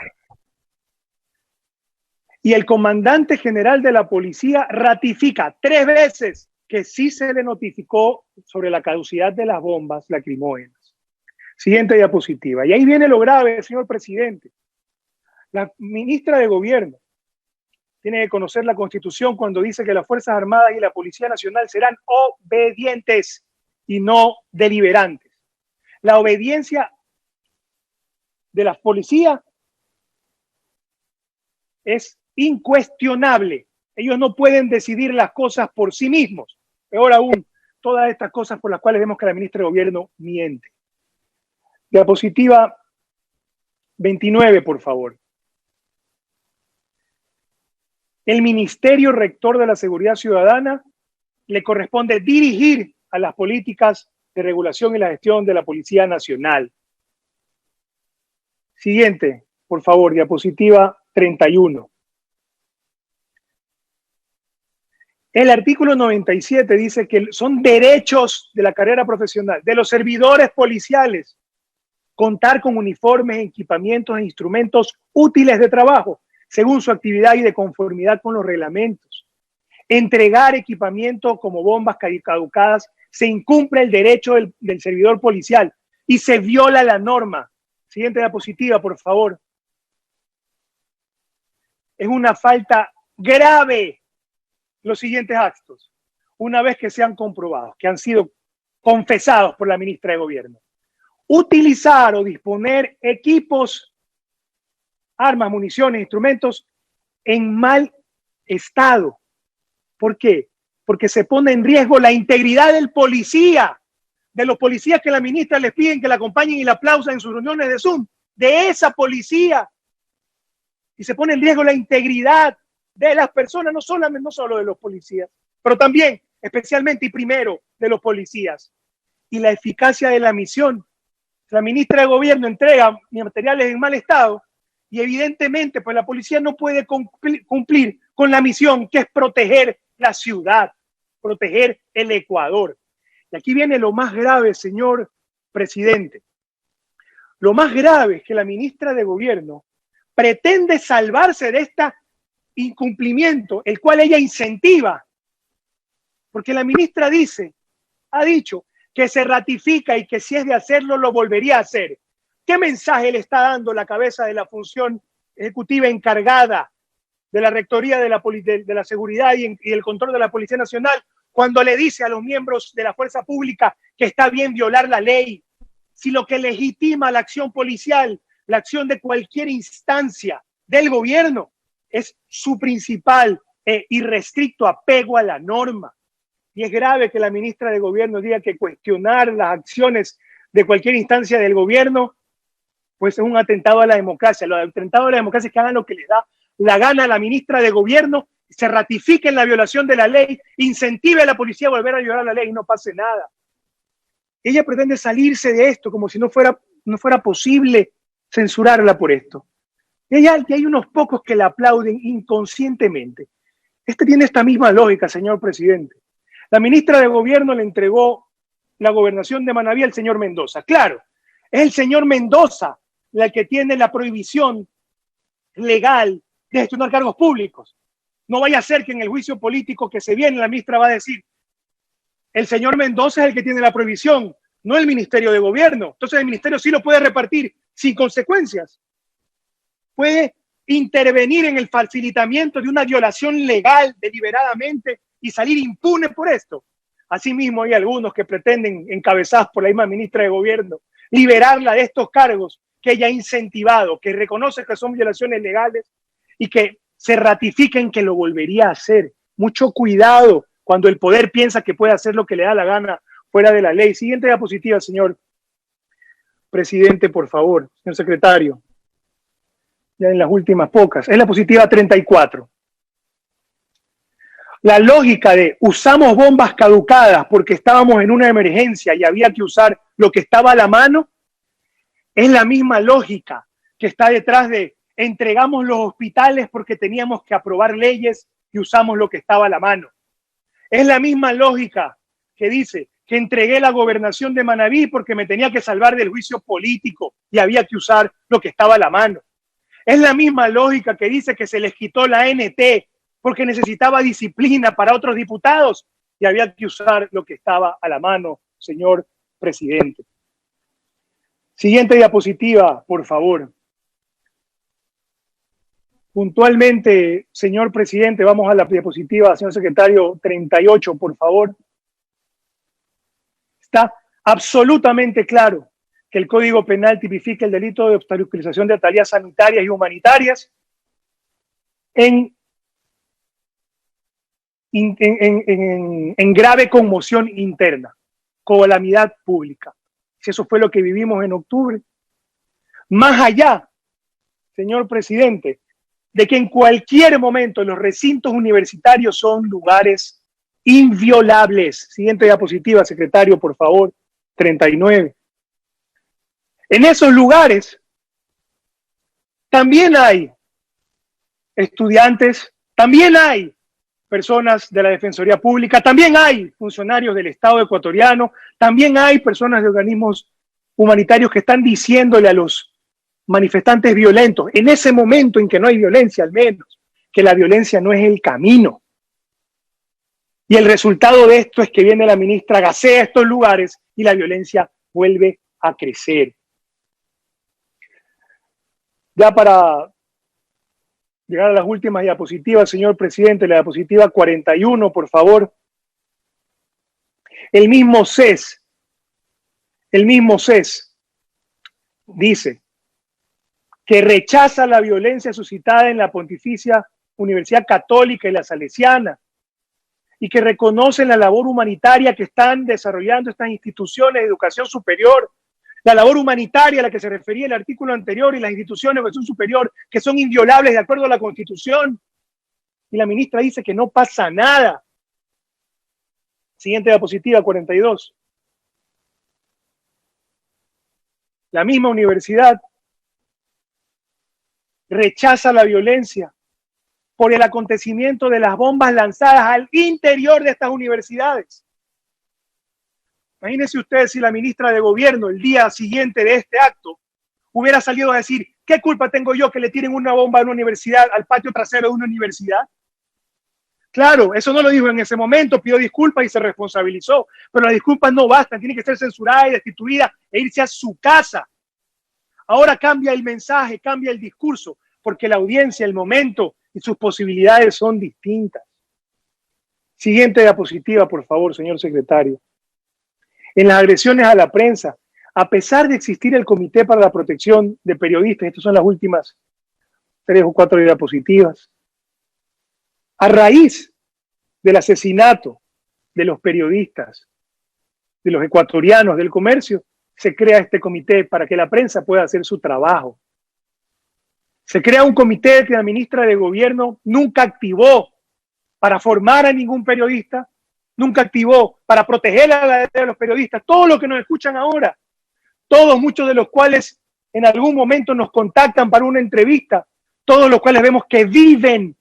B: Y el comandante general de la policía ratifica 3 veces que sí se le notificó sobre la caducidad de las bombas lacrimógenas. Siguiente diapositiva. Y ahí viene lo grave, señor presidente. La ministra de Gobierno tiene que conocer la Constitución cuando dice que las Fuerzas Armadas y la Policía Nacional serán obedientes y no deliberantes. La obediencia de la policía es incuestionable. Ellos no pueden decidir las cosas por sí mismos. Peor aún, todas estas cosas por las cuales vemos que la ministra de Gobierno miente. Diapositiva 29, por favor. El Ministerio Rector de la Seguridad Ciudadana le corresponde dirigir a las políticas de regulación y la gestión de la Policía Nacional. Siguiente, por favor, diapositiva 31. El artículo 97 dice que son derechos de la carrera profesional de los servidores policiales contar con uniformes, equipamientos e instrumentos útiles de trabajo según su actividad y de conformidad con los reglamentos. Entregar equipamiento como bombas caducadas, se incumple el derecho del servidor policial y se viola la norma. Siguiente diapositiva, por favor. Es una falta grave los siguientes actos, una vez que sean comprobados, que han sido confesados por la ministra de Gobierno. Utilizar o disponer equipos, armas, municiones, instrumentos en mal estado. ¿Por qué? Porque se pone en riesgo la integridad del policía, de los policías que la ministra les piden que la acompañen y la aplaudan en sus reuniones de Zoom, de esa policía. Y se pone en riesgo la integridad de las personas, no solo de los policías, pero también, especialmente y primero, de los policías. Y la eficacia de la misión. La ministra de Gobierno entrega materiales en mal estado y evidentemente pues la policía no puede cumplir con la misión, que es proteger la ciudad, proteger el Ecuador. Y aquí viene lo más grave, señor presidente. Lo más grave es que la ministra de Gobierno pretende salvarse de este incumplimiento, el cual ella incentiva, porque la ministra ha dicho que se ratifica y que si es de hacerlo, lo volvería a hacer. ¿Qué mensaje le está dando la cabeza de la función ejecutiva encargada de la Rectoría de la Seguridad y el Control de la Policía Nacional cuando le dice a los miembros de la fuerza pública que está bien violar la ley? Si lo que legitima la acción policial, la acción de cualquier instancia del gobierno, es su principal e irrestricto apego a la norma. Y es grave que la ministra de Gobierno diga que cuestionar las acciones de cualquier instancia del gobierno pues es un atentado a la democracia. Lo atentado a la democracia es que hagan lo que les da la gana a la ministra de Gobierno, se ratifique en la violación de la ley, incentive a la policía a volver a violar la ley y no pase nada. Ella pretende salirse de esto como si no fuera posible censurarla por esto. Y hay unos pocos que la aplauden inconscientemente. Tiene esta misma lógica, señor presidente. La ministra de Gobierno le entregó la gobernación de Manabí al señor Mendoza. Claro, es el señor Mendoza el que tiene la prohibición legal de gestionar cargos públicos. No vaya a ser que en el juicio político que se viene la ministra va a decir: el señor Mendoza es el que tiene la prohibición, no el Ministerio de Gobierno. Entonces el ministerio sí lo puede repartir sin consecuencias. Puede intervenir en el facilitamiento de una violación legal deliberadamente y salir impune por esto. Asimismo, hay algunos que pretenden, encabezados por la misma ministra de Gobierno, liberarla de estos cargos que ella ha incentivado, que reconoce que son violaciones legales y que se ratifiquen que lo volvería a hacer. Mucho cuidado cuando el poder piensa que puede hacer lo que le da la gana fuera de la ley. Siguiente diapositiva, señor presidente, por favor, señor secretario. Ya en las últimas pocas. Es la diapositiva 34. La lógica de usamos bombas caducadas porque estábamos en una emergencia y había que usar lo que estaba a la mano, es la misma lógica que está detrás de entregamos los hospitales porque teníamos que aprobar leyes y usamos lo que estaba a la mano. Es la misma lógica que dice que entregué la gobernación de Manabí porque me tenía que salvar del juicio político y había que usar lo que estaba a la mano. Es la misma lógica que dice que se les quitó la ANT porque necesitaba disciplina para otros diputados y había que usar lo que estaba a la mano, señor presidente. Siguiente diapositiva, por favor. Puntualmente, señor presidente, vamos a la diapositiva, señor secretario, 38, por favor. Está absolutamente claro que el Código Penal tipifica el delito de obstaculización de tareas sanitarias y humanitarias en grave conmoción interna, calamidad pública. si eso fue lo que vivimos en octubre. Más allá, señor presidente, de que en cualquier momento los recintos universitarios son lugares inviolables. Siguiente diapositiva, secretario, por favor, 39. En esos lugares también hay estudiantes, también hay personas de la Defensoría Pública, también hay funcionarios del Estado ecuatoriano, también hay personas de organismos humanitarios que están diciéndole a los manifestantes violentos, en ese momento en que no hay violencia, al menos, que la violencia no es el camino. Y el resultado de esto es que viene la ministra, gasea estos lugares y la violencia vuelve a crecer. Ya para llegar a las últimas diapositivas, señor presidente, la diapositiva 41, por favor. El mismo CES dice que rechaza la violencia suscitada en la Pontificia Universidad Católica y la Salesiana y que reconocen la labor humanitaria que están desarrollando estas instituciones de educación superior, la labor humanitaria a la que se refería el artículo anterior y las instituciones de educación superior que son inviolables de acuerdo a la Constitución. Y la ministra dice que no pasa nada. Siguiente diapositiva, 42. La misma universidad rechaza la violencia por el acontecimiento de las bombas lanzadas al interior de estas universidades. Imagínense ustedes si la ministra de Gobierno el día siguiente de este acto hubiera salido a decir, ¿qué culpa tengo yo que le tiren una bomba a una universidad, al patio trasero de una universidad? Claro, eso no lo dijo en ese momento, pidió disculpas y se responsabilizó, pero las disculpas no bastan, tiene que ser censurada y destituida e irse a su casa. Ahora cambia el mensaje, cambia el discurso, porque la audiencia, el momento y sus posibilidades son distintas. Siguiente diapositiva, por favor, señor secretario. En las agresiones a la prensa, a pesar de existir el Comité para la Protección de Periodistas, estas son las últimas 3 o 4 diapositivas, a raíz del asesinato de los periodistas, de los ecuatorianos del comercio, se crea este comité para que la prensa pueda hacer su trabajo. Se crea un comité que la ministra de Gobierno nunca activó para formar a ningún periodista, nunca activó para proteger a la de los periodistas. Todos los que nos escuchan ahora, todos, muchos de los cuales en algún momento nos contactan para una entrevista, todos los cuales vemos que viven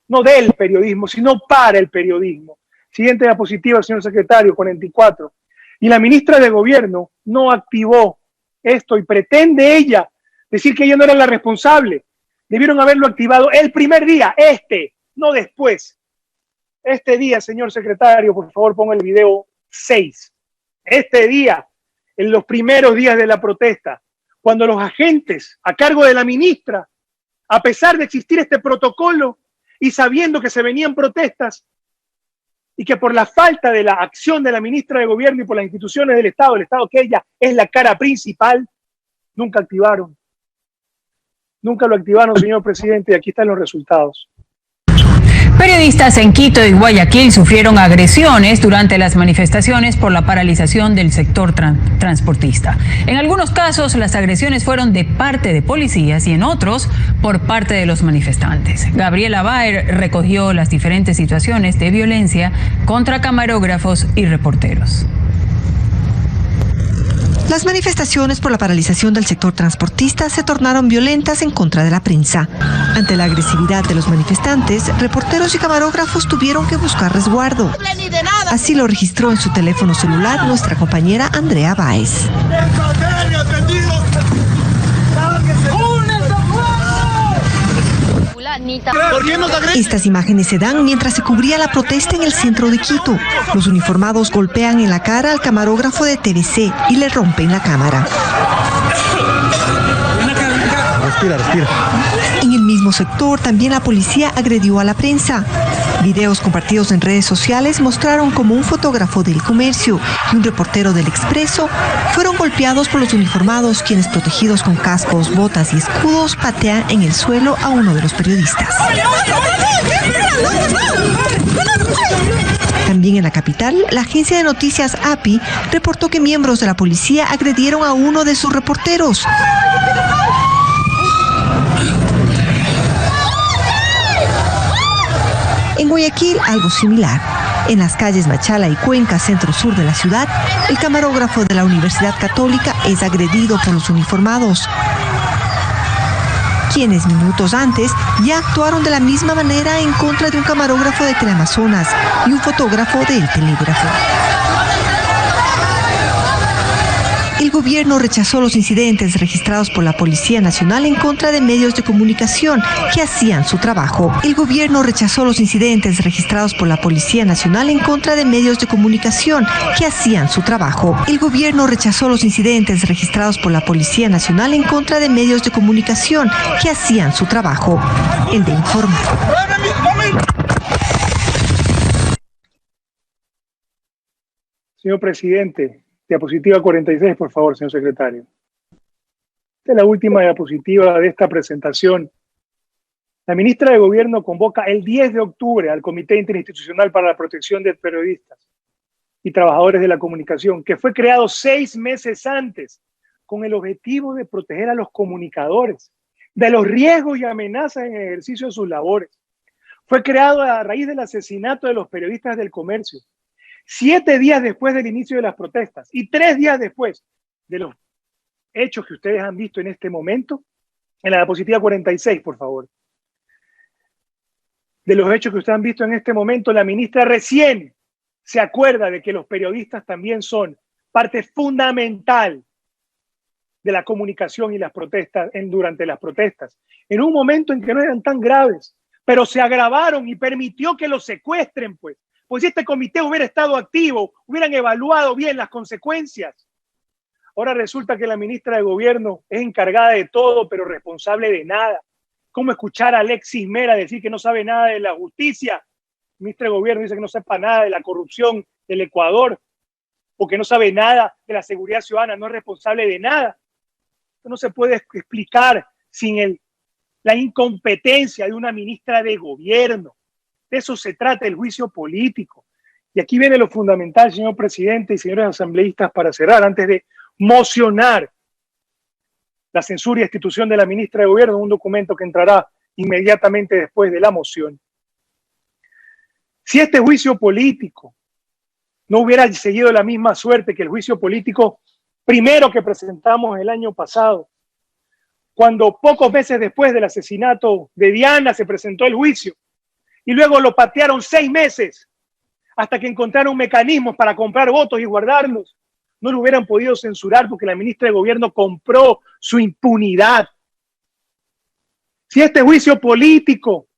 B: no del periodismo, sino para el periodismo. Siguiente diapositiva, señor secretario, 44. Y la ministra de Gobierno no activó esto y pretende ella decir que ella no era la responsable. Debieron haberlo activado el primer día, no después. Este día, señor secretario, por favor ponga el video 6. Este día, en los primeros días de la protesta, cuando los agentes a cargo de la ministra, a pesar de existir este protocolo y sabiendo que se venían protestas y que por la falta de la acción de la ministra de Gobierno y por las instituciones del Estado, el Estado que ella es la cara principal, nunca activaron. Nunca lo activaron, señor presidente, y aquí están los resultados.
I: Periodistas en Quito y Guayaquil sufrieron agresiones durante las manifestaciones por la paralización del sector transportista. En algunos casos, las agresiones fueron de parte de policías y en otros, por parte de los manifestantes. Gabriela Baer recogió las diferentes situaciones de violencia contra camarógrafos y reporteros.
M: Las manifestaciones por la paralización del sector transportista se tornaron violentas en contra de la prensa. Ante la agresividad de los manifestantes, reporteros y camarógrafos tuvieron que buscar resguardo. Así lo registró en su teléfono celular nuestra compañera Andrea Báez. Estas imágenes se dan mientras se cubría la protesta en el centro de Quito. Los uniformados golpean en la cara al camarógrafo de TVC y le rompen la cámara. Respira. En el mismo sector, también la policía agredió a la prensa. Videos compartidos en redes sociales mostraron cómo un fotógrafo del Comercio y un reportero del Expreso fueron golpeados por los uniformados, quienes, protegidos con cascos, botas y escudos, patean en el suelo a uno de los periodistas. También en la capital, la agencia de noticias API reportó que miembros de la policía agredieron a uno de sus reporteros. En Guayaquil, algo similar. En las calles Machala y Cuenca, centro-sur de la ciudad, el camarógrafo de la Universidad Católica es agredido por los uniformados, quienes minutos antes ya actuaron de la misma manera en contra de un camarógrafo de Teleamazonas y un fotógrafo del Telégrafo. El gobierno rechazó los incidentes registrados por la Policía Nacional en contra de medios de comunicación que hacían su trabajo. El gobierno rechazó los incidentes registrados por la Policía Nacional en contra de medios de comunicación que hacían su trabajo. El gobierno rechazó los incidentes registrados por la Policía Nacional en contra de medios de comunicación que hacían su trabajo. El de Informa.
B: Señor presidente, diapositiva 46, por favor, señor secretario. Esta es la última diapositiva de esta presentación. La ministra de Gobierno convoca el 10 de octubre al Comité Interinstitucional para la Protección de Periodistas y Trabajadores de la Comunicación, que fue creado 6 meses antes con el objetivo de proteger a los comunicadores de los riesgos y amenazas en el ejercicio de sus labores. Fue creado a raíz del asesinato de los periodistas del comercio, 7 días después del inicio de las protestas y 3 días después de los hechos que ustedes han visto en este momento. En la diapositiva 46, por favor. De los hechos que ustedes han visto en este momento, la ministra recién se acuerda de que los periodistas también son parte fundamental de la comunicación y las protestas durante las protestas, en un momento en que no eran tan graves, pero se agravaron y permitió que los secuestren, pues si este comité hubiera estado activo, hubieran evaluado bien las consecuencias. Ahora resulta que la ministra de Gobierno es encargada de todo, pero responsable de nada. ¿Cómo escuchar a Alexis Mera decir que no sabe nada de la justicia? La ministra de Gobierno dice que no sepa nada de la corrupción del Ecuador, o que no sabe nada de la seguridad ciudadana, no es responsable de nada. Esto no se puede explicar sin la incompetencia de una ministra de Gobierno. De eso se trata el juicio político. Y aquí viene lo fundamental, señor presidente y señores asambleístas, para cerrar, antes de mocionar la censura y destitución de la ministra de Gobierno, un documento que entrará inmediatamente después de la moción. Si este juicio político no hubiera seguido la misma suerte que el juicio político primero que presentamos el año pasado, cuando pocos meses después del asesinato de Diana se presentó el juicio, y luego lo patearon 6 meses hasta que encontraron mecanismos para comprar votos y guardarlos. No lo hubieran podido censurar porque la ministra de Gobierno compró su impunidad. Si este juicio político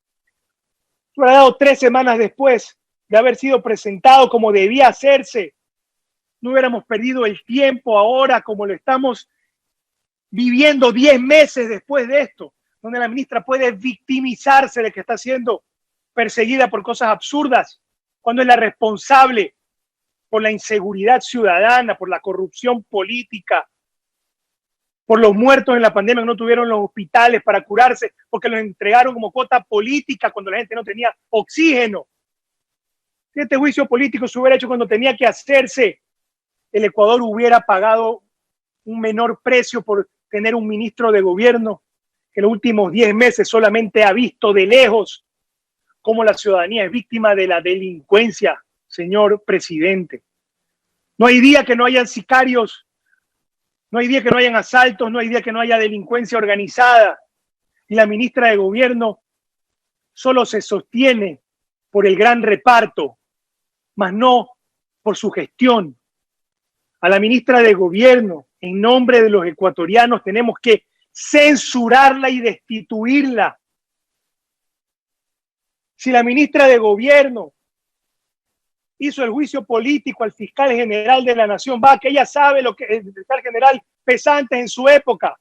B: hubiera dado 3 semanas después de haber sido presentado como debía hacerse, no hubiéramos perdido el tiempo ahora como lo estamos viviendo 10 meses después de esto, donde la ministra puede victimizarse de que está siendo perseguida por cosas absurdas, cuando es la responsable por la inseguridad ciudadana, por la corrupción política, por los muertos en la pandemia que no tuvieron los hospitales para curarse, porque los entregaron como cuota política cuando la gente no tenía oxígeno. Si este juicio político se hubiera hecho cuando tenía que hacerse, el Ecuador hubiera pagado un menor precio por tener un ministro de Gobierno que en los últimos 10 meses solamente ha visto de lejos cómo la ciudadanía es víctima de la delincuencia, señor presidente. No hay día que no hayan sicarios, no hay día que no hayan asaltos, no hay día que no haya delincuencia organizada. Y la ministra de Gobierno solo se sostiene por el gran reparto, mas no por su gestión. A la ministra de Gobierno, en nombre de los ecuatorianos, tenemos que censurarla y destituirla. Si la ministra de Gobierno hizo el juicio político al fiscal general de la Nación, que ella sabe lo que es el fiscal general Pesantes en su época.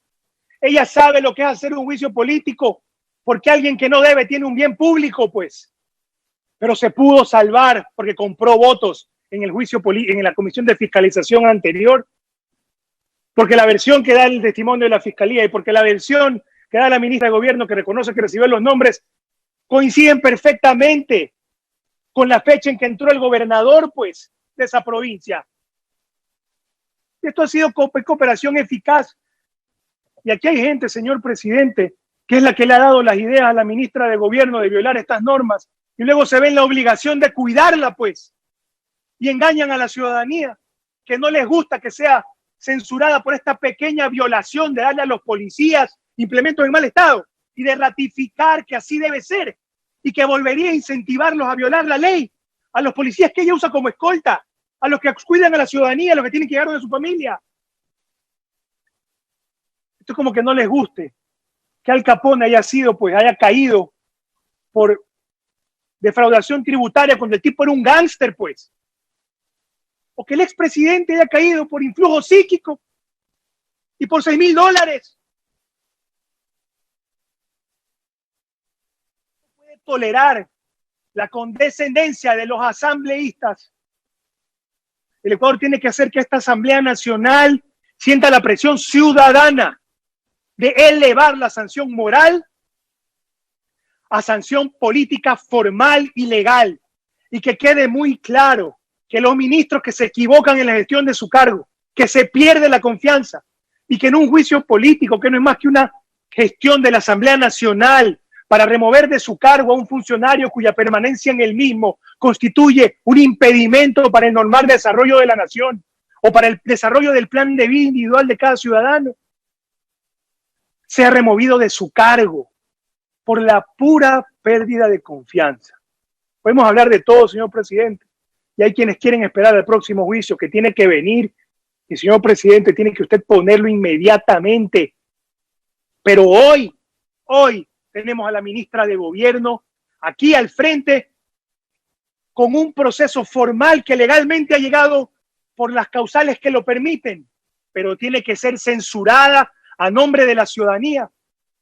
B: Ella sabe lo que es hacer un juicio político, porque alguien que no debe tiene un bien público, pues. Pero se pudo salvar porque compró votos en el juicio en la comisión de fiscalización anterior, porque la versión que da el testimonio de la fiscalía y porque la versión que da la ministra de Gobierno, que reconoce que recibió los nombres, coinciden perfectamente con la fecha en que entró el gobernador, pues, de esa provincia. Esto ha sido cooperación eficaz. Y aquí hay gente, señor presidente, que es la que le ha dado las ideas a la ministra de Gobierno de violar estas normas y luego se ven la obligación de cuidarla, pues, y engañan a la ciudadanía, que no les gusta que sea censurada por esta pequeña violación de darle a los policías implementos en mal estado y de ratificar que así debe ser y que volvería a incentivarlos a violar la ley, a los policías que ella usa como escolta, a los que cuidan a la ciudadanía, a los que tienen que llegar de su familia. Esto es como que no les guste que Al Capone haya caído por defraudación tributaria cuando el tipo era un gángster, pues. O que el expresidente haya caído por influjo psíquico y por $6,000. No puede tolerar la condescendencia de los asambleístas. El Ecuador tiene que hacer que esta Asamblea Nacional sienta la presión ciudadana de elevar la sanción moral a sanción política formal y legal, y que quede muy claro que los ministros que se equivocan en la gestión de su cargo, que se pierde la confianza y que en un juicio político, que no es más que una gestión de la Asamblea Nacional para remover de su cargo a un funcionario cuya permanencia en el mismo constituye un impedimento para el normal desarrollo de la nación o para el desarrollo del plan de vida individual de cada ciudadano, sea removido de su cargo por la pura pérdida de confianza. Podemos hablar de todo, señor presidente, y hay quienes quieren esperar al próximo juicio que tiene que venir, y señor presidente, tiene que usted ponerlo inmediatamente. Pero hoy tenemos a la ministra de Gobierno aquí al frente con un proceso formal que legalmente ha llegado por las causales que lo permiten, pero tiene que ser censurada a nombre de la ciudadanía,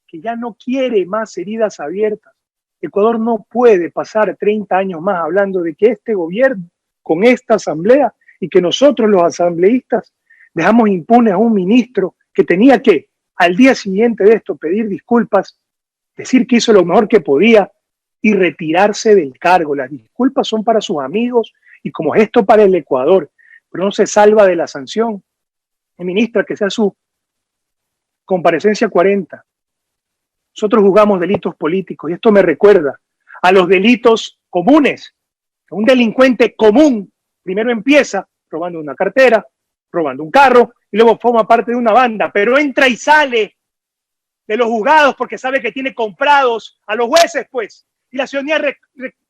B: que ya no quiere más heridas abiertas. Ecuador no puede pasar 30 años más hablando de que este gobierno, con esta asamblea, y que nosotros los asambleístas dejamos impune a un ministro que tenía que, al día siguiente de esto, pedir disculpas, decir que hizo lo mejor que podía y retirarse del cargo. Las disculpas son para sus amigos y como gesto para el Ecuador, pero no se salva de la sanción. Ministra, que sea su comparecencia 40. Nosotros juzgamos delitos políticos y esto me recuerda a los delitos comunes. Un delincuente común primero empieza robando una cartera, robando un carro y luego forma parte de una banda, pero entra y sale de los juzgados porque sabe que tiene comprados a los jueces, pues, y la ciudadanía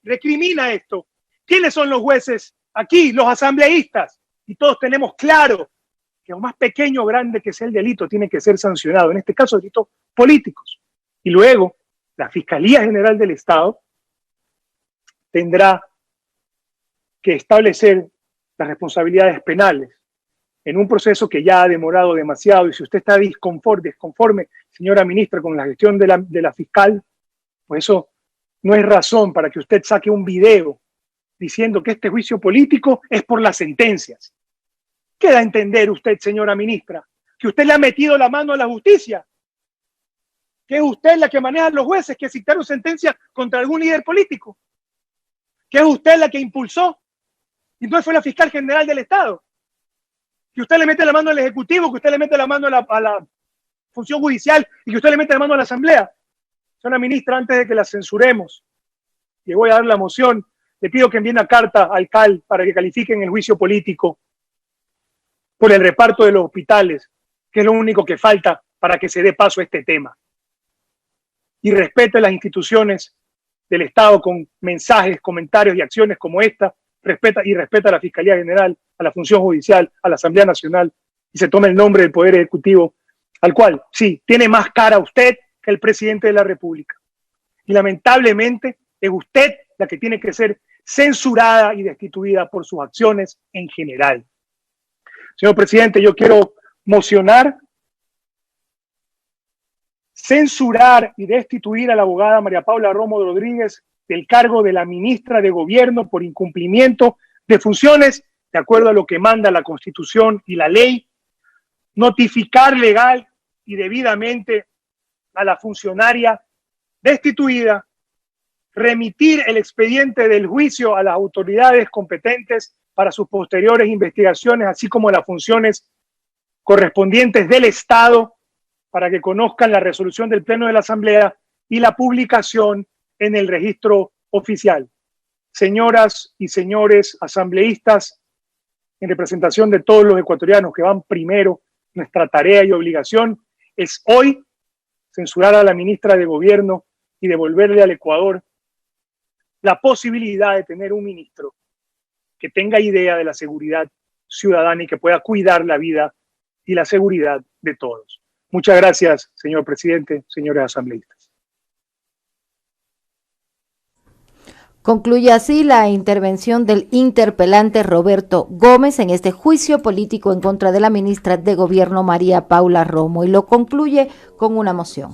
B: recrimina esto. ¿Quiénes son los jueces aquí? Los asambleístas. Y todos tenemos claro que lo más pequeño o grande que sea el delito tiene que ser sancionado, en este caso delitos políticos. Y luego la Fiscalía General del Estado tendrá que establecer las responsabilidades penales en un proceso que ya ha demorado demasiado. Y si usted está disconforme, señora ministra, con la gestión de la fiscal, pues eso no es razón para que usted saque un video diciendo que este juicio político es por las sentencias. ¿Qué da a entender usted, señora ministra? Que usted le ha metido la mano a la justicia, que es usted la que maneja a los jueces que dictaron sentencia contra algún líder político, que es usted la que impulsó y no fue la fiscal general del Estado, que usted le mete la mano al Ejecutivo, que usted le mete la mano a la función judicial y que usted le mete la mano a la Asamblea. Señora ministra, antes de que la censuremos, le voy a dar la moción, le pido que envíe una carta al CAL para que califiquen el juicio político por el reparto de los hospitales, que es lo único que falta para que se dé paso a este tema. Y respete las instituciones del Estado con mensajes, comentarios y acciones como esta, respeta a la Fiscalía General, a la Función Judicial, a la Asamblea Nacional, y se tome el nombre del Poder Ejecutivo, al cual, sí, tiene más cara usted que el presidente de la República. Y lamentablemente es usted la que tiene que ser censurada y destituida por sus acciones en general. Señor presidente, yo quiero mocionar, censurar y destituir a la abogada María Paula Romo Rodríguez del cargo de la ministra de Gobierno por incumplimiento de funciones de acuerdo a lo que manda la Constitución y la ley, notificar legal y debidamente a la funcionaria destituida remitir el expediente del juicio a las autoridades competentes para sus posteriores investigaciones, así como las funciones correspondientes del Estado para que conozcan la resolución del Pleno de la Asamblea y la publicación en el registro oficial. Señoras y señores asambleístas, en representación de todos los ecuatorianos que van primero, nuestra tarea y obligación es hoy censurar a la ministra de Gobierno y devolverle al Ecuador la posibilidad de tener un ministro que tenga idea de la seguridad ciudadana y que pueda cuidar la vida y la seguridad de todos. Muchas gracias, señor presidente, señores asambleístas.
D: Concluye así la intervención del interpelante Roberto Gómez en este juicio político en contra de la ministra de Gobierno María Paula Romo, y lo concluye con una moción.